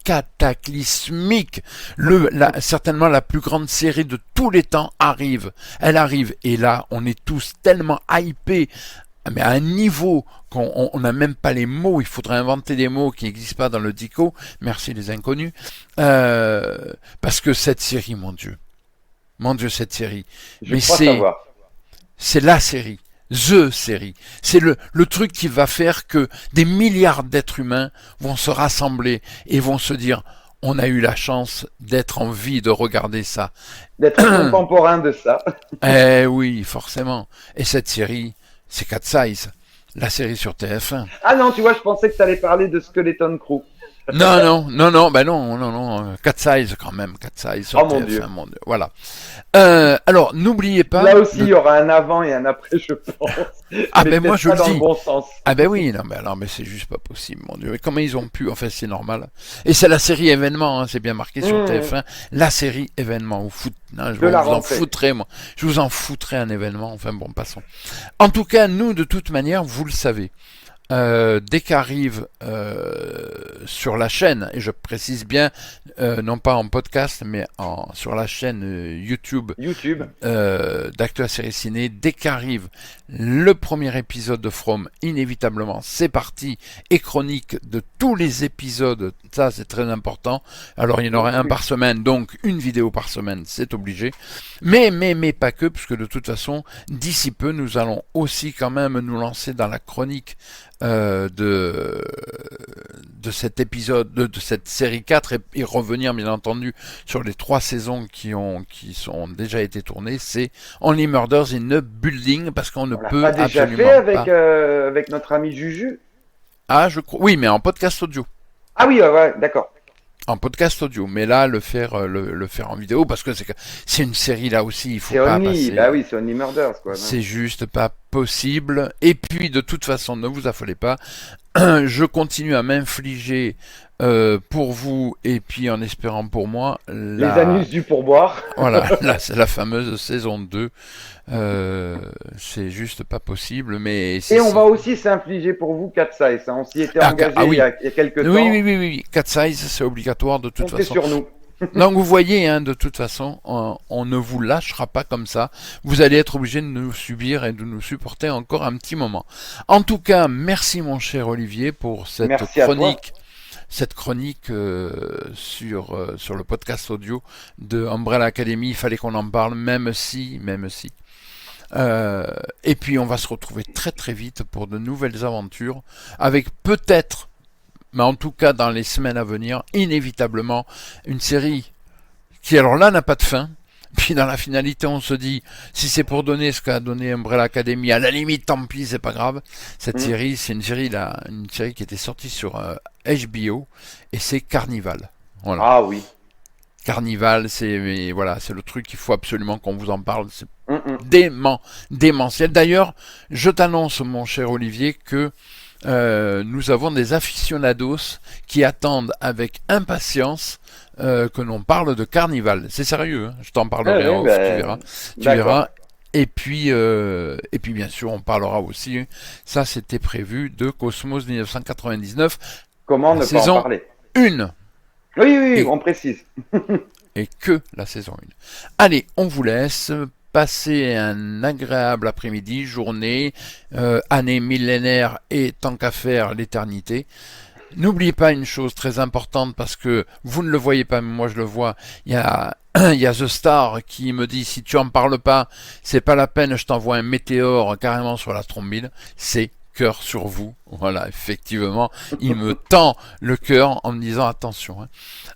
cataclysmique. Certainement la plus grande série de tous les temps arrive. Elle arrive. Et là, on est tous tellement hypés, mais à un niveau qu'on n'a même pas les mots. Il faudrait inventer des mots qui n'existent pas dans le dico. Merci les inconnus. Parce que cette série, mon Dieu, cette série. Je Mais crois savoir. c'est la série. The série. C'est le truc qui va faire que des milliards d'êtres humains vont se rassembler et vont se dire on a eu la chance d'être en vie de regarder ça. D'être contemporain de ça. Eh oui, forcément. Et cette série, c'est Cat Size, la série sur TF1. Ah non, tu vois, je pensais que tu allais parler de Skeleton Crew. Non, bah non, Cat Size quand même, Cat Size sur Oh mon TF1, Dieu. mon Dieu, voilà. Alors, n'oubliez pas Là aussi, il y aura un avant et un après, je pense. Ah Mais ben moi peut-être je pas le dans le dis. bon sens. Ah ben oui, non, mais alors, mais c'est juste pas possible, mon Dieu. Et comment ils ont pu, enfin c'est normal. Et c'est la série événement, hein, c'est bien marqué sur Mmh, TF1, la série événement. Vous fout, non, je de la vous en rentrée. foutrais, moi. Je vous en foutrais un événement, enfin bon, passons. En tout cas, nous, de toute manière, vous le savez. Dès qu'arrive sur la chaîne, et je précise bien, non pas en podcast, mais sur la chaîne YouTube YouTube. d'Actua Série Ciné, dès qu'arrive le premier épisode de From, inévitablement, c'est parti, et chronique de tous les épisodes, ça c'est très important. Alors il y en aura un par semaine, donc une vidéo par semaine, c'est obligé. Mais pas que, puisque de toute façon, d'ici peu, nous allons aussi quand même nous lancer dans la chronique de cet épisode, de cette série 4 et revenir bien entendu sur les 3 saisons qui sont déjà été tournées. C'est Only Murders in a Building, parce qu'on ne On l'a peut pas déjà fait absolument pas. avec notre ami Juju? Ah, je crois. Oui, mais en podcast audio. Ah oui, ouais, d'accord. En podcast audio, mais là le faire le faire en vidéo, parce que c'est une série là aussi, il faut C'est pas Only, bah passer. oui, c'est Only Murders, quoi. Non. C'est juste pas possible. Et puis de toute façon, ne vous affolez pas, je continue à m'infliger pour vous et puis en espérant pour moi Les anus du pourboire. voilà, c'est la fameuse saison 2. C'est juste pas possible, mais Et on va aussi s'infliger pour vous 4 size. On s'y était engagé oui. il y a quelques Oui, oui, temps. oui, oui. 4 size, c'est obligatoire de toute Comptez façon. sur nous. Donc vous voyez, hein, de toute façon, on ne vous lâchera pas comme ça. Vous allez être obligé de nous subir et de nous supporter encore un petit moment. En tout cas, merci mon cher Olivier pour Merci à toi. cette chronique sur le podcast audio de Umbrella Academy. Il fallait qu'on en parle, même si. Et puis on va se retrouver très très vite pour de nouvelles aventures avec peut-être, mais en tout cas dans les semaines à venir, inévitablement une série qui alors là n'a pas de fin. Puis dans la finalité, on se dit, si c'est pour donner ce qu'a donné Umbrella Academy, à la limite, tant pis, c'est pas grave. Cette Mm. série, c'est une série qui était sortie sur HBO, et c'est Carnival. Voilà. Ah oui. Carnival, c'est le truc qu'il faut absolument qu'on vous en parle. C'est Mm, mm. démentiel. D'ailleurs, je t'annonce, mon cher Olivier, que nous avons des aficionados qui attendent avec impatience que l'on parle de Carnival. C'est sérieux, hein, je t'en Ah parlerai oui, en off, tu verras. ben, Tu d'accord. verras. Et puis bien sûr, on parlera aussi, ça c'était prévu, de Cosmos 1999, Comment la ne pas en saison parler? 1. Oui, oui, oui, Et, on précise. et que la saison 1. Allez, on vous laisse. Passez un agréable après-midi, journée, année millénaire et tant qu'à faire l'éternité. N'oubliez pas une chose très importante, parce que vous ne le voyez pas, mais moi je le vois. Il y a The Star qui me dit, si tu en parles pas, c'est pas la peine, je t'envoie un météore carrément sur la trombine. C'est cœur sur vous. Voilà, effectivement, il me tend le cœur en me disant attention,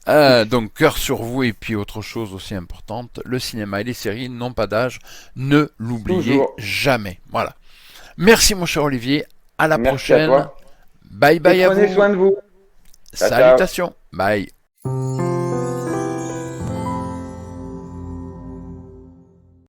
hein. Donc cœur sur vous. Et puis autre chose aussi importante, le cinéma et les séries n'ont pas d'âge, ne l'oubliez Toujours. jamais. Voilà. Merci mon cher Olivier, à la Merci à prochaine. toi. Bye Et bye à prenez vous. soin de vous. Ciao, ciao. Salutations. Bye.